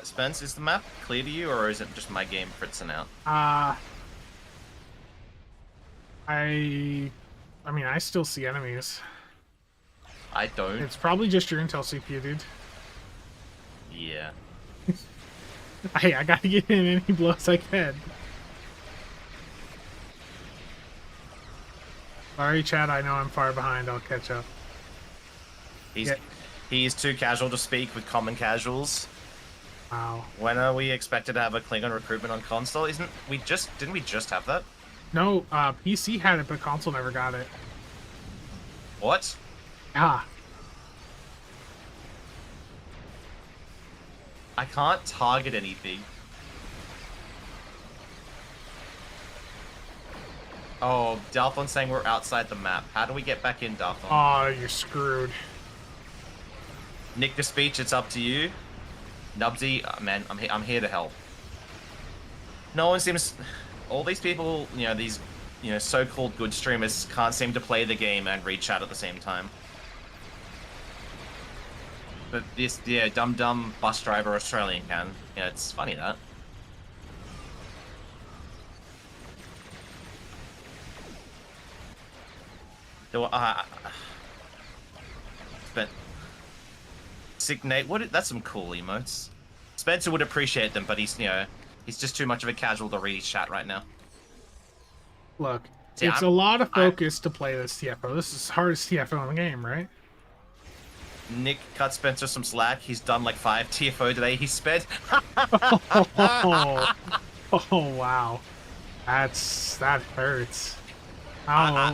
Spence, is the map clear to you, or is it just my game fritzing out? I mean, I still see enemies. I don't. It's probably just your Intel CPU, dude. Yeah. Hey, I gotta get in any blows I can. Sorry, Chad, I know I'm far behind. I'll catch up. He is too casual to speak with common casuals. Wow. When are we expected to have a Klingon recruitment on console? Didn't we just have that? No, PC had it, but console never got it. What? Ah, I can't target anything. Oh, Dalthon's saying we're outside the map. How do we get back in, Dalthon? oh, you're screwed. Nick the speech, it's up to you. Nubsy, man, I'm here to help. No one seems... All these people, you know, these, you know, so-called good streamers can't seem to play the game and read chat at the same time. But this, yeah, dumb bus driver Australian can. Yeah, it's funny that. But Signate, that's some cool emotes. Spencer would appreciate them, but he's, you know, he's just too much of a casual to read his chat right now. Look, See, it's a lot of focus to play this TFO. This is the hardest TFO in the game, right? Nick cut Spencer some slack. He's done like 5 TFO today. He spent. Oh, wow. That hurts.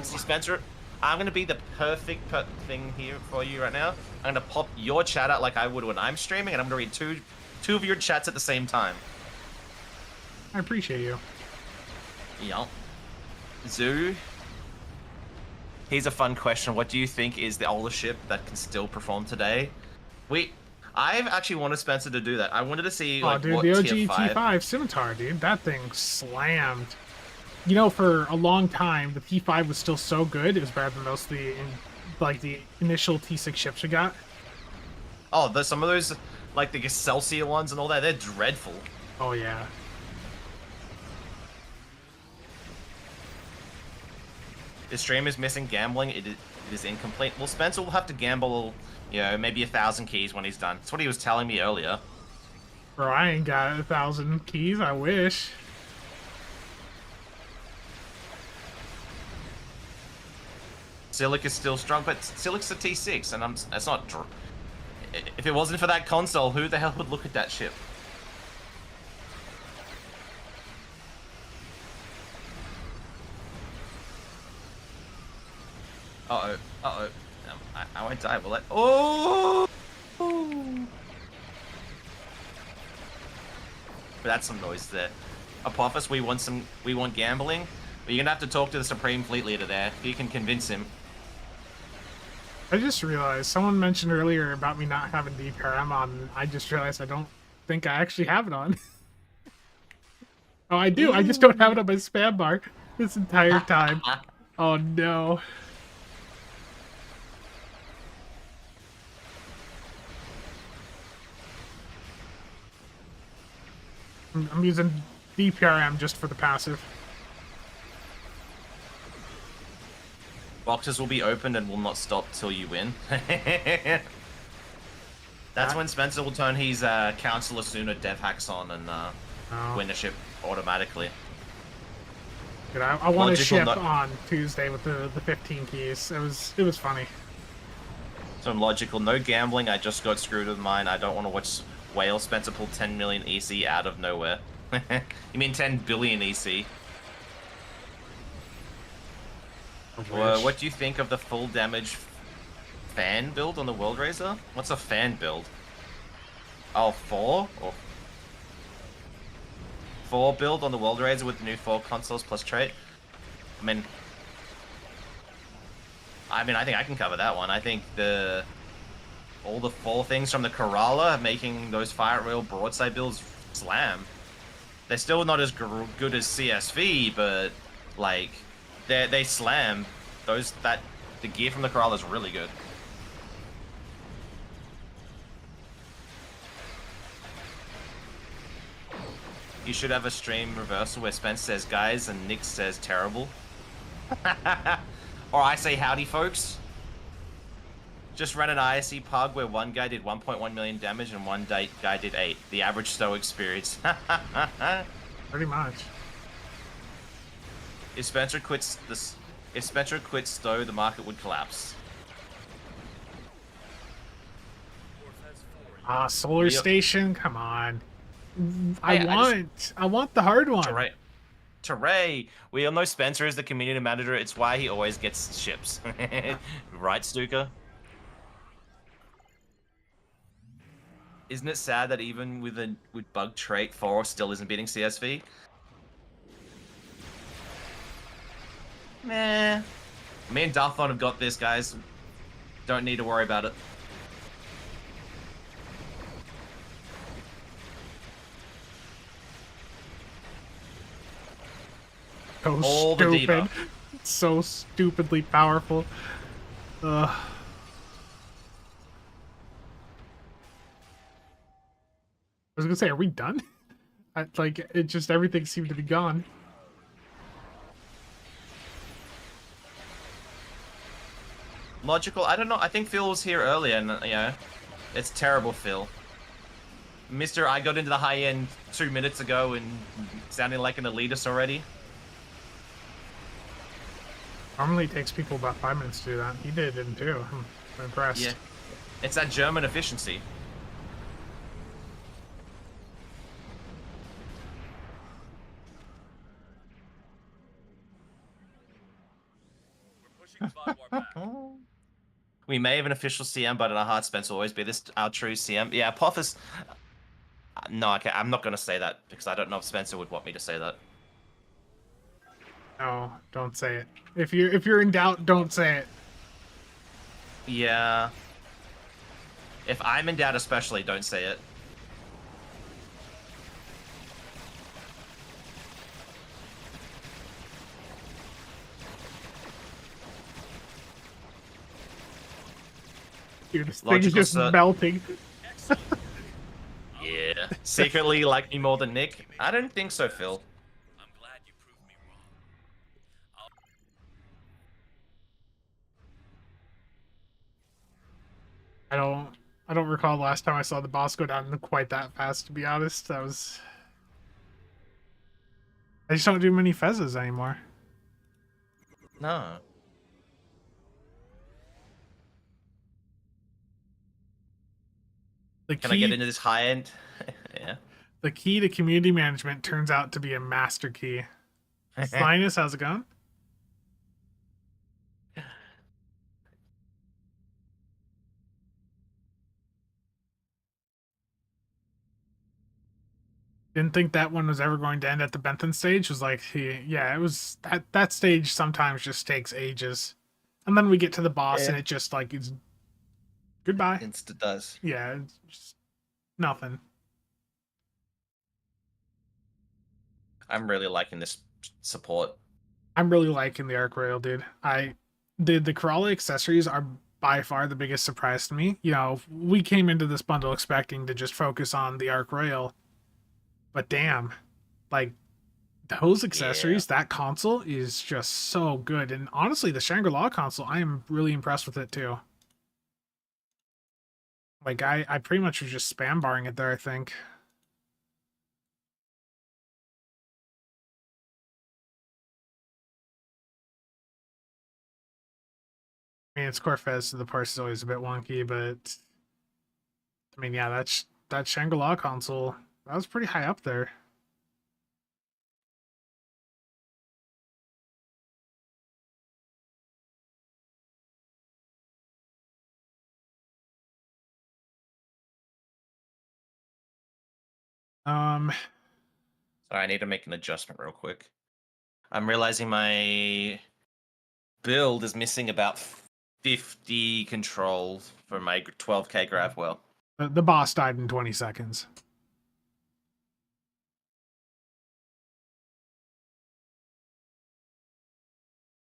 See, Spencer, I'm gonna be the perfect thing here for you right now. I'm gonna pop your chat out like I would when I'm streaming, and I'm gonna read two of your chats at the same time. I appreciate you. Yeah. Zoo. Here's a fun question. What do you think is the oldest ship that can still perform today? I've actually wanted Spencer to do that. I wanted to see like, dude, what the OG tier 5... T5 Scimitar, dude. That thing slammed. You know, for a long time, the T5 was still so good. It was better than most of the initial T6 ships we got. Oh, there's some of those, like the Excelsior ones and all that. They're dreadful. Oh yeah. The stream is missing gambling. It is incomplete. Well, Spencer will have to gamble, you know, maybe 1,000 keys when he's done. That's what he was telling me earlier. Bro, I ain't got 1,000 keys. I wish. Silic is still strong, but Silic's a T6, and that's not... If it wasn't for that console, who the hell would look at that ship? Uh-oh. Uh-oh. I won't die, will I? Oh! But that's some noise there. Apophis, we want gambling. But you're gonna have to talk to the Supreme Fleet Leader there. If you can convince him. I just realized someone mentioned earlier about me not having DPRM on. I just realized I don't think I actually have it on. Oh, I do. I just don't have it on my spam bar this entire time. Oh no. I'm using DPRM just for the passive. Boxes will be opened and will not stop till you win. That's when Spencer will turn his Counselor Sooner dev hacks on and win the ship automatically. Dude, I won a ship on Tuesday with the 15 keys. It was funny. Some logical, no gambling. I just got screwed with mine. I don't want to watch Whale. Spencer pulled 10 million EC out of nowhere. You mean 10 billion EC? What do you think of the full damage fan build on the World Racer? What's a fan build? Oh, 4? Or 4 build on the World Racer with the new 4 consoles plus trait? I mean, I think I can cover that one. I think all the 4 things from the Kerala making those Fire Royal broadside builds slam. They're still not as good as CSV, but like they slam. The gear from the Kerala is really good. You should have a stream reversal where Spence says guys and Nick says terrible. Or I say howdy folks. Just ran an ISE pug where one guy did 1.1 million damage and one guy did 8. The average stow experience. Pretty much. If Spencer quits stow, the market would collapse. Solar Station, come on. I want the hard one. Right. Teray. We all know Spencer is the community manager. It's why he always gets ships. Right, Stuka? Isn't it sad that even with bug trait 4 still isn't beating CSV? Meh. Me and Darthon have got this, guys. Don't need to worry about it. So All the stupid. debuff. It's so stupidly powerful. Ugh. I was gonna say, are we done? Like, it just, everything seemed to be gone. Logical. I don't know. I think Phil was here earlier, and it's terrible, Phil. Mister, I got into the high end 2 minutes ago and sounding like an elitist already. Normally it takes people about 5 minutes to do that. He did it in 2. I'm impressed. Yeah. It's that German efficiency. We may have an official CM, but in our hearts, Spence will always be this our true CM. Yeah, Pothus. No, okay, I'm not going to say that because I don't know if Spencer would want me to say that. No, don't say it. If you're in doubt, don't say it. Yeah. If I'm in doubt, especially, don't say it. Dude, this thing is just melting. Yeah. Secretly like me more than Nick? I don't think so, Phil. I'm glad you proved me wrong. I don't recall the last time I saw the boss go down quite that fast, to be honest. I just don't do many fezzes anymore. No. Can I get into this high end? Yeah. The key to community management turns out to be a master key. Linus, how's it going? Didn't think that one was ever going to end at the Bentham stage. Was like, yeah, it was that stage sometimes just takes ages, and then we get to the boss and it just like it's goodbye. Insta does. Yeah, it's just nothing. I'm really liking this support. I'm really liking the Ark Royal, dude. The Corolla accessories are by far the biggest surprise to me. You know, we came into this bundle expecting to just focus on the Ark Royal, but damn, like those accessories, that console is just so good. And honestly, the Shangri-La console, I am really impressed with it too. Like I pretty much was just spam barring it there, I think. I mean, it's Corfez, so the parse is always a bit wonky, but I mean, yeah, that Shangri-La console, that was pretty high up there. Sorry, I need to make an adjustment real quick. I'm realizing my build is missing about 50 controls for my 12k grav well. The boss died in 20 seconds.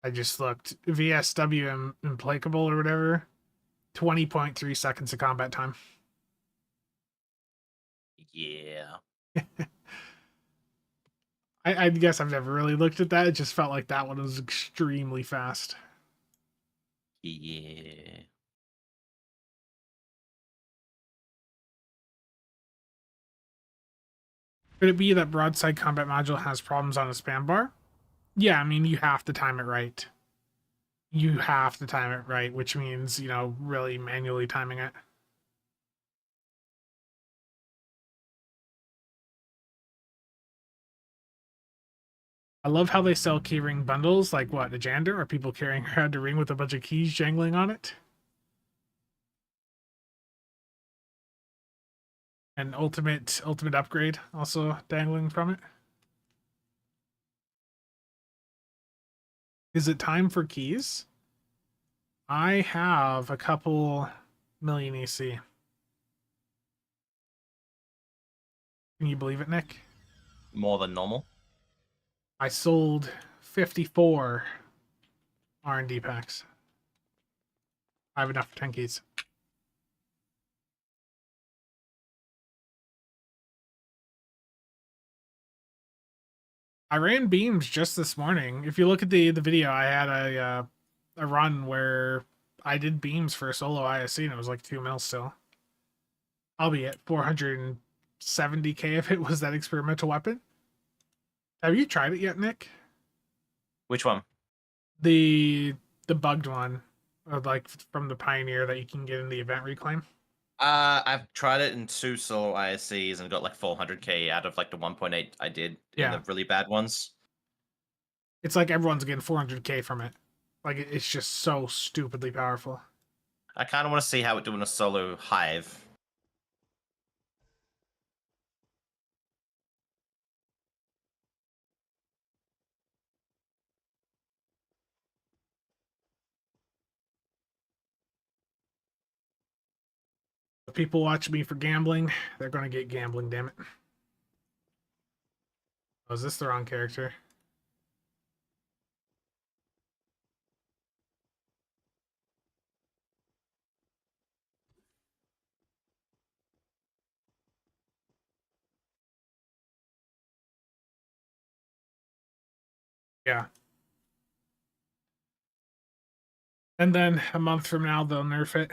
I just looked. VSW Implacable or whatever. 20.3 seconds of combat time. Yeah. I guess I've never really looked at that. It just felt like that one was extremely fast. Yeah. Could it be that broadside combat module has problems on the spam bar? Yeah, I mean, you have to time it right. You have to time it right, which means, you know, really manually timing it. I love how they sell keyring bundles, like what, a Jander? Are people carrying around a ring with a bunch of keys jangling on it? And ultimate upgrade also dangling from it. Is it time for keys? I have a couple million EC. Can you believe it, Nick? More than normal. I sold 54 R&D packs. I have enough for 10 keys. I ran beams just this morning. If you look at the video, I had a run where I did beams for a solo ISC and it was like 2 mil still. I'll be at 470k if it was that experimental weapon. Have you tried it yet, Nick? Which one? The bugged one, like from the Pioneer that you can get in the event reclaim. I've tried it in 2 solo ISCs and got like 400k out of like the 1.8 I did in the really bad ones. It's like everyone's getting 400k from it. Like it's just so stupidly powerful. I kind of want to see how it do in a solo Hive. If people watch me for gambling, they're gonna get gambling, damn it. Oh, is this the wrong character? Yeah. And then a month from now, they'll nerf it.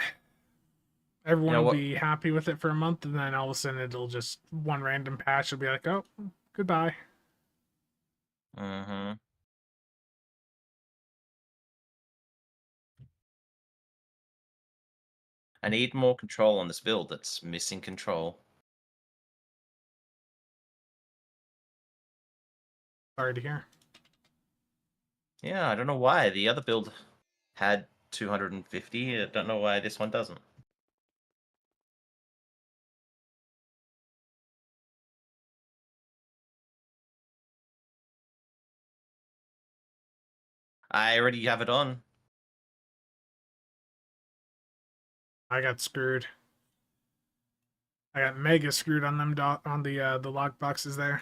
Everyone will be happy with it for a month, and then all of a sudden it'll just, one random patch will be like, oh, goodbye. Mm-hmm. I need more control on this build that's missing control. Sorry to hear. Yeah, I don't know why. The other build had 250. I don't know why this one doesn't. I already have it on. I got screwed. I got mega screwed on them on the lock boxes there.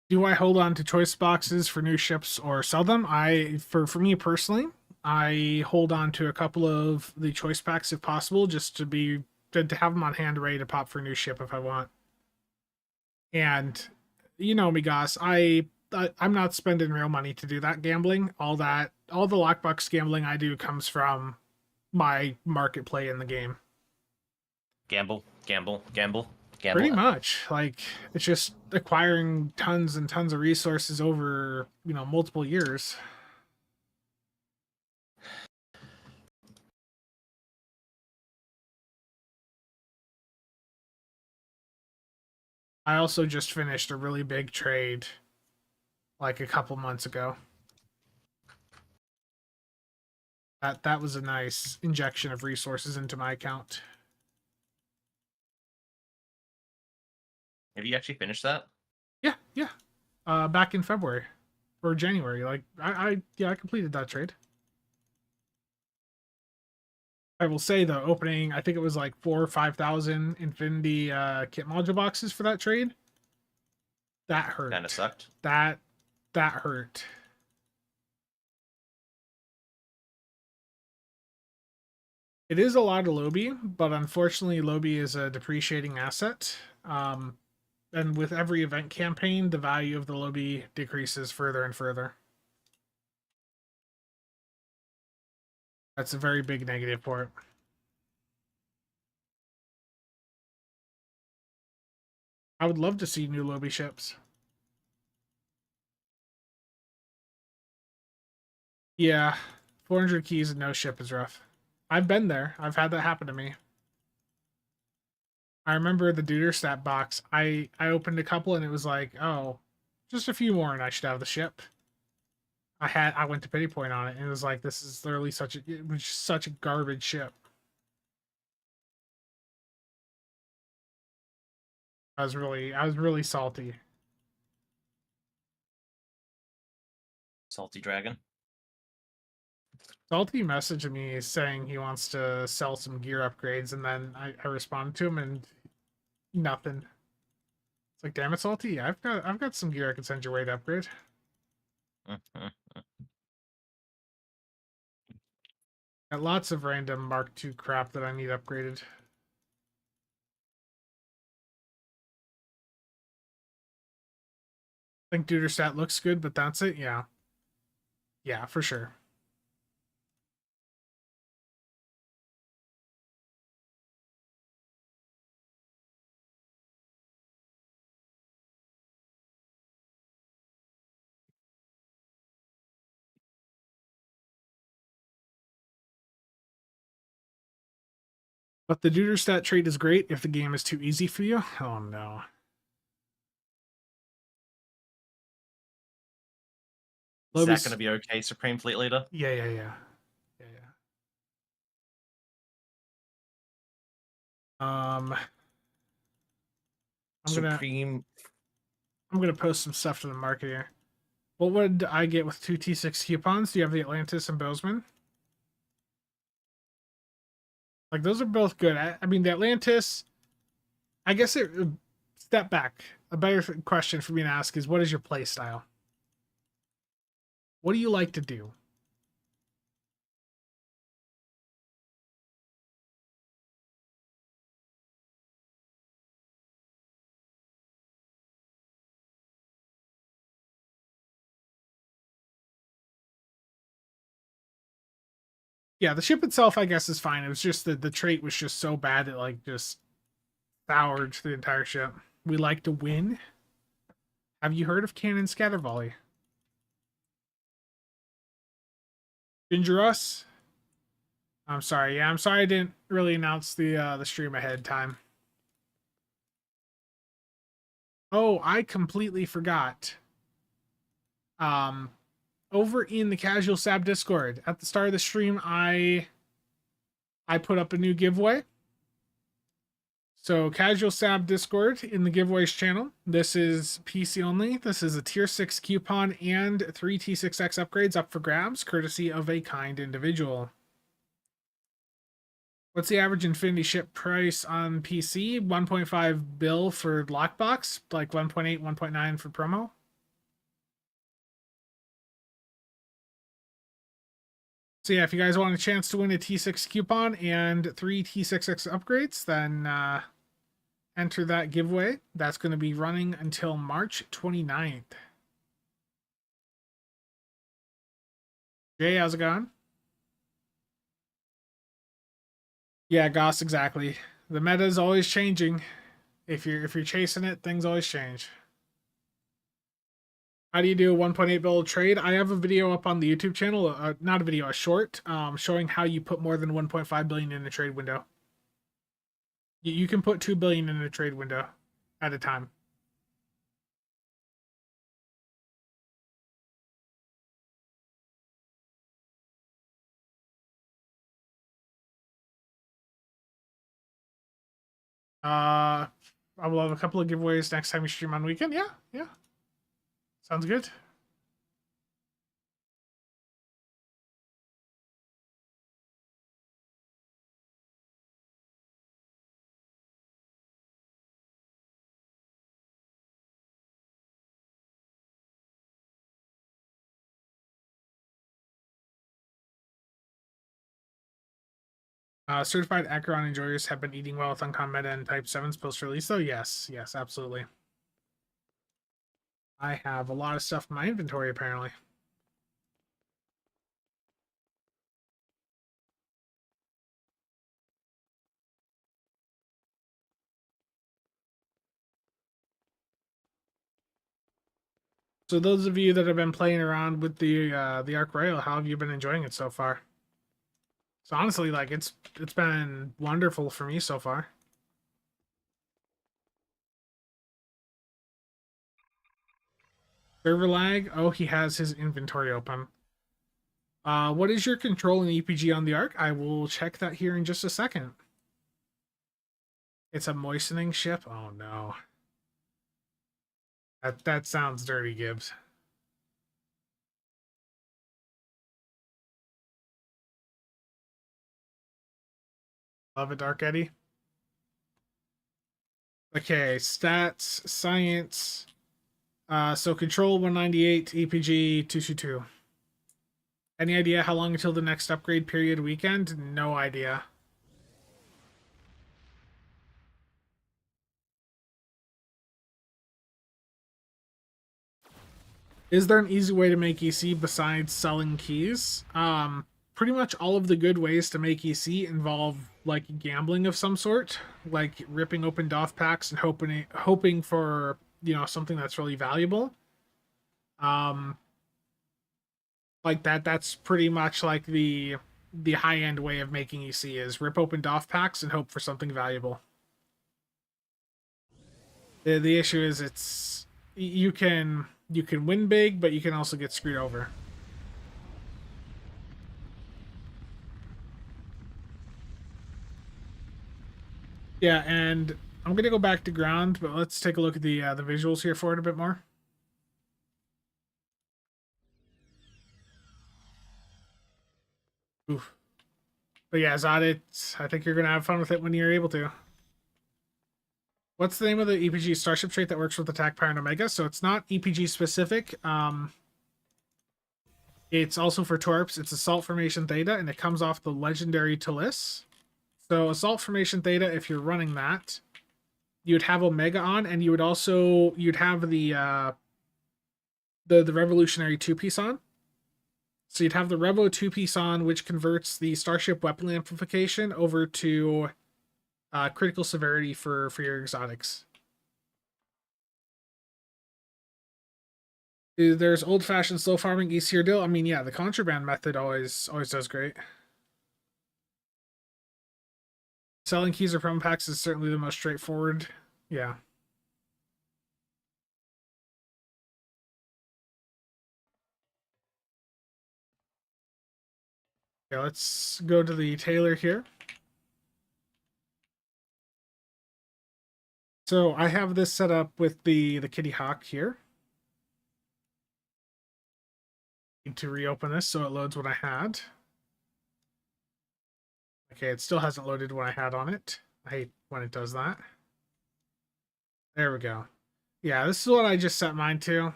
Do I hold on to choice boxes for new ships or sell them? For me personally, I hold on to a couple of the choice packs if possible, just to have them on hand ready to pop for a new ship if I want. And you know me, Goss, I'm not spending real money to do that gambling. All the lockbox gambling I do comes from my market play in the game. Gamble, gamble, gamble, gamble. Pretty much. Like, it's just acquiring tons and tons of resources over, multiple years. I also just finished a really big trade like a couple months ago. That was a nice injection of resources into my account. Have you actually finished that? Yeah. Back in February or January. Like I completed that trade. I will say the opening, I think it was like 4,000 or 5,000 Infinity kit module boxes for that trade. That hurt. Kind of sucked. That hurt. It is a lot of Lobby, but unfortunately Lobby is a depreciating asset. And with every event campaign, the value of the Lobby decreases further and further. That's a very big negative for it. I would love to see new Lobby ships. Yeah, 400 keys and no ship is rough. I've been there. I've had that happen to me. I remember the Duderstat box. I opened a couple and it was like, oh, just a few more and I should have the ship. I went to pity point on it and it was like, this is literally it was just such a garbage ship. I was really salty. Salty Dragon. Salty messaged me saying he wants to sell some gear upgrades, and then I responded to him and nothing. It's like, damn it, Salty. I've got some gear I can send your way to upgrade. Got lots of random Mark II crap that I need upgraded. I think Duderstat looks good, but that's it. Yeah. Yeah, for sure. But the Duderstat trait is great if the game is too easy for you. Oh no. Is that going to be okay, Supreme Fleet Leader? Yeah. I'm gonna post some stuff to the market here. What would I get with 2 T6 coupons? Do you have the Atlantis and Bozeman? Like, those are both good. I mean, the Atlantis, I guess step back. A better question for me to ask is, what is your play style? What do you like to do? Yeah, the ship itself, I guess, is fine. It was just that the trait was just so bad it, like, just soured the entire ship. We like to win. Have you heard of Cannon Scatter Volley? Ginger Us? I'm sorry. Yeah, I'm sorry I didn't really announce the stream ahead of time. Oh, I completely forgot. Over in the CasualSAB Discord, at the start of the stream, I put up a new giveaway. So CasualSAB Discord in the giveaways channel. This is PC only. This is a tier 6 coupon and 3 T6X upgrades up for grabs, courtesy of a kind individual. What's the average Infinity ship price on PC? 1.5 bill for lockbox, like 1.8, 1.9 for promo. So yeah, if you guys want a chance to win a T6 coupon and 3 T6X upgrades, then enter that giveaway. That's going to be running until March 29th. Jay, how's it going? Yeah, Goss, exactly. The meta is always changing. If you're chasing it, things always change. How do you do a 1.8 bill trade? I have a video up on the YouTube channel, not a video, a short, showing how you put more than 1.5 billion in a trade window. You can put 2 billion in a trade window at a time. I will have a couple of giveaways next time you stream on weekend. Yeah. Sounds good. Certified Acheron enjoyers have been eating well with Uncom Meta and Type 7's post-release, though? Yes, absolutely. I have a lot of stuff in my inventory, apparently. So those of you that have been playing around with the Ark Royal, how have you been enjoying it so far? So honestly, like it's been wonderful for me so far. Server lag. Oh, he has his inventory open. What is your control and EPG on the Ark? I will check that here in just a second. It's a moistening ship. Oh no. That sounds dirty, Gibbs. Love it, Dark Eddie. Okay, stats, science. So control 198, EPG 222. Any idea how long until the next upgrade period weekend? No idea. Is there an easy way to make EC besides selling keys? Pretty much all of the good ways to make EC involve like gambling of some sort, like ripping open DOF packs and hoping for, you know, something that's really valuable. Like that's pretty much like the high end way of making EC is rip open DOF packs and hope for something valuable. The issue is it's you can win big, but you can also get screwed over. Yeah, and I'm gonna go back to ground, but let's take a look at the visuals here for it a bit more. Oof. But yeah, Zod, I think you're gonna have fun with it when you're able to. What's the name of the EPG starship trait that works with attack, power, and omega? So it's not EPG specific. It's also for Torps. It's Assault Formation Theta, and it comes off the legendary Talis. So Assault Formation Theta, if you're running that, you'd have Omega on, and you'd have the Revolutionary 2-piece on. So you'd have the Revo 2-piece on, which converts the Starship Weapon Amplification over to critical severity for your exotics. There's old-fashioned slow farming, easier deal. I mean, yeah, the contraband method always does great. Selling keys or promo packs is certainly the most straightforward. Yeah. Yeah, let's go to the tailor here. So I have this set up with the Kitty Hawk here. Need to reopen this so it loads what I had. Okay, it still hasn't loaded what I had on it. I hate when it does that. There we go. Yeah, this is what I just set mine to.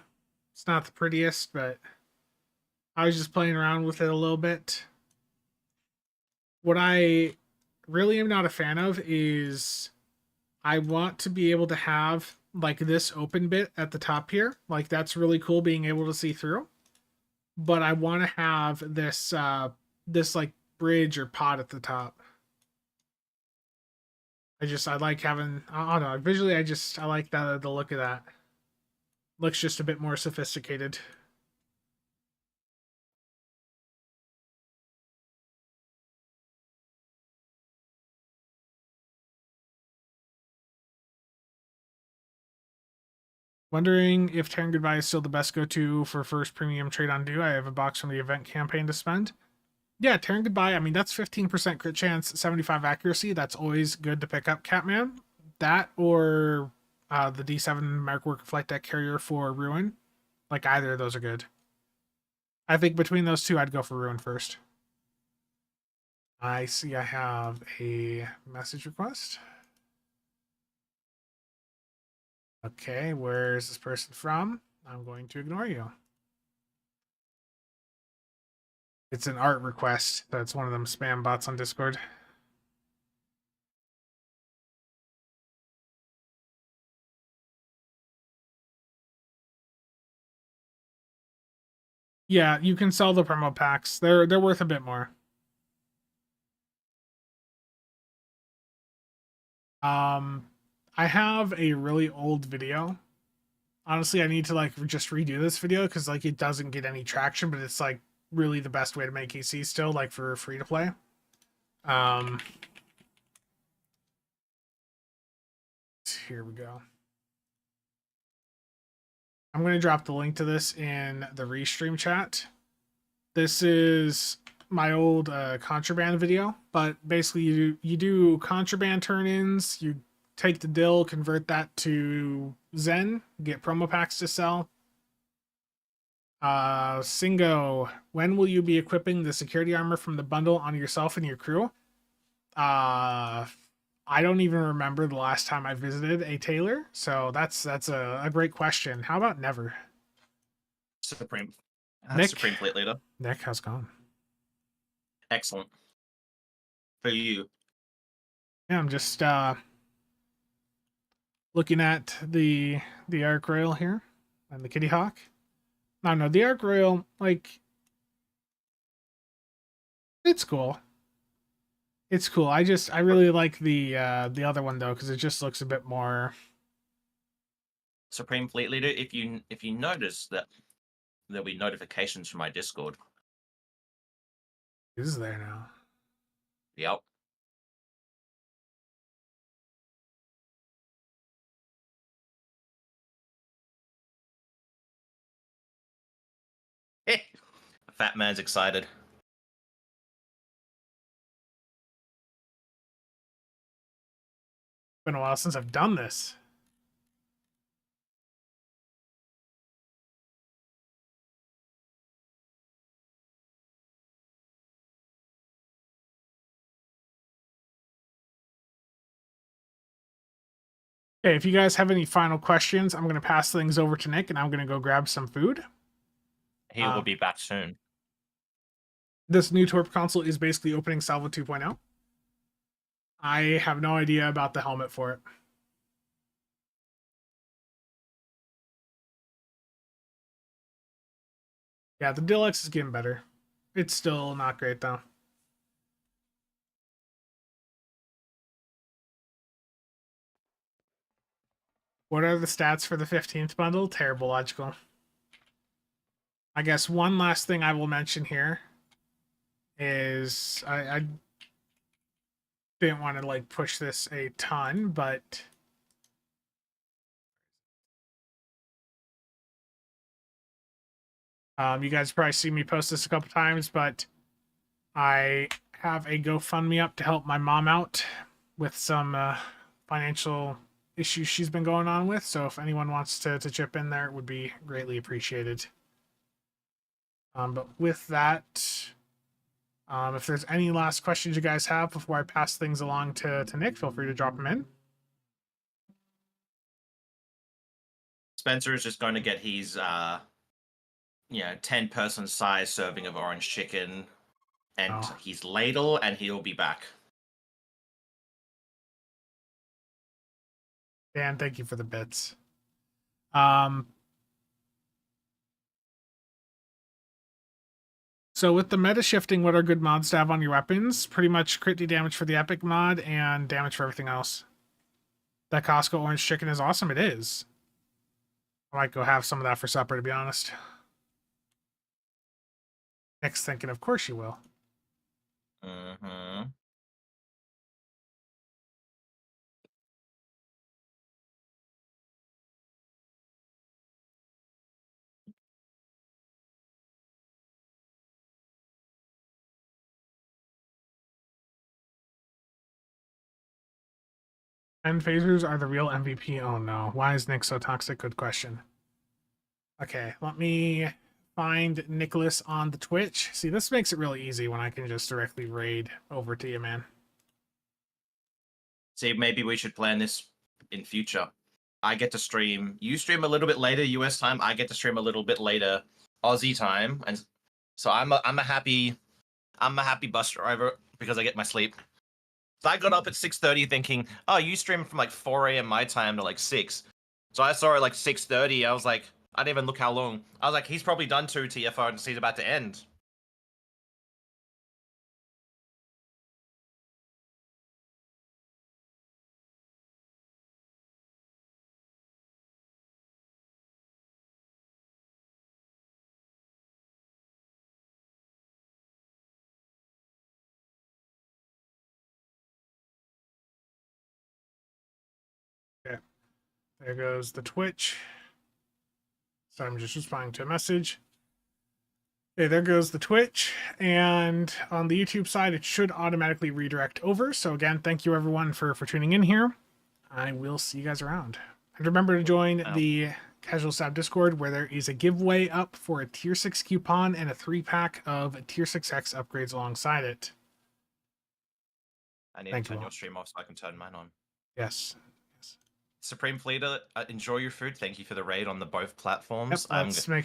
It's not the prettiest, but I was just playing around with it a little bit. What I really am not a fan of is I want to be able to have like this open bit at the top here. Like that's really cool being able to see through. But I want to have this this like bridge or pod at the top. I like having, I don't know, visually I like the look of that. Looks just a bit more sophisticated. Wondering if Terran Goodbye is still the best go-to for first premium trade on Do. I have a box from the event campaign to spend. Yeah, Terran Goodbye, I mean, that's 15% crit chance, 75 accuracy. That's always good to pick up, Catman. That or the D7 Mark Worker Flight Deck Carrier for Ruin. Like, either of those are good. I think between those two, I'd go for Ruin first. I see I have a message request. Okay, where is this person from? I'm going to ignore you. It's an art request. That's one of them spam bots on Discord. Yeah, you can sell the promo packs. They're worth a bit more. I have a really old video. Honestly, I need to like just redo this video because like it doesn't get any traction, but it's like really the best way to make EC still, like for free to play. Um, here we go. I'm going to drop the link to this in the restream chat. This is my old contraband video, but basically you do contraband turn-ins, you take the dill, convert that to Zen, get promo packs to sell. Singo, when will you be equipping the security armor from the bundle on yourself and your crew? I don't even remember the last time I visited a tailor, so that's a great question. How about never? Supreme. Nick? Supreme Fleet Leader. Nick, how's it going? Excellent. For you. Yeah, I'm just looking at the Ark Royal here and the Kitty Hawk. No, the Ark Royal, like, it's cool. It's cool. I really like the other one though, because it just looks a bit more. Supreme Fleet Leader, if you notice that there'll be notifications from my Discord. Is there now? Yep. Fat man's excited. Been a while since I've done this. Okay, if you guys have any final questions, I'm going to pass things over to Nick, and I'm going to go grab some food. He will be back soon. This new Torp console is basically opening Salvo 2.0. I have no idea about the helmet for it. Yeah, the Deluxe is getting better. It's still not great, though. What are the stats for the 15th bundle? Terrible logical. I guess one last thing I will mention here is I didn't want to like push this a ton, but you guys probably see me post this a couple times, but I have a GoFundMe up to help my mom out with some financial issues she's been going on with. So if anyone wants to chip in there, it would be greatly appreciated. But with that, if there's any last questions you guys have before I pass things along to Nick, feel free to drop them in. Spencer is just going to get his 10-person size serving of orange chicken and his ladle, and he'll be back. Dan, thank you for the bits. So with the meta shifting, what are good mods to have on your weapons? Pretty much crit damage for the epic mod and damage for everything else. That Costco orange chicken is awesome. It is. I might go have some of that for supper, to be honest. Nick's thinking, of course you will. Mm-hmm. And phasers are the real MVP. Oh no. Why is Nick so toxic? Good question. Okay, let me find Nicholas on the Twitch. See, this makes it really easy when I can just directly raid over to you, man. See, maybe we should plan this in future. I get to stream. You stream a little bit later US time. I get to stream a little bit later Aussie time, and so I'm a happy bus driver because I get my sleep. So I got up at 6:30 thinking, oh, you stream from like 4 a.m. my time to like 6. So I saw it like 6:30. I was like, I didn't even look how long. I was like, he's probably done 2 TFR and he's about to end. There goes the Twitch. So I'm just responding to a message. Okay, there goes the Twitch. And on the YouTube side, it should automatically redirect over. So again, thank you everyone for tuning in here. I will see you guys around. And remember to join the CasualSAB Discord, where there is a giveaway up for a Tier 6 coupon and a 3-pack of Tier 6X upgrades alongside it. I need Thank to you turn all. your stream off so I can turn mine on. Yes. Supreme Fleeter, enjoy your food. Thank you for the raid on the both Yep, platforms. let's make sure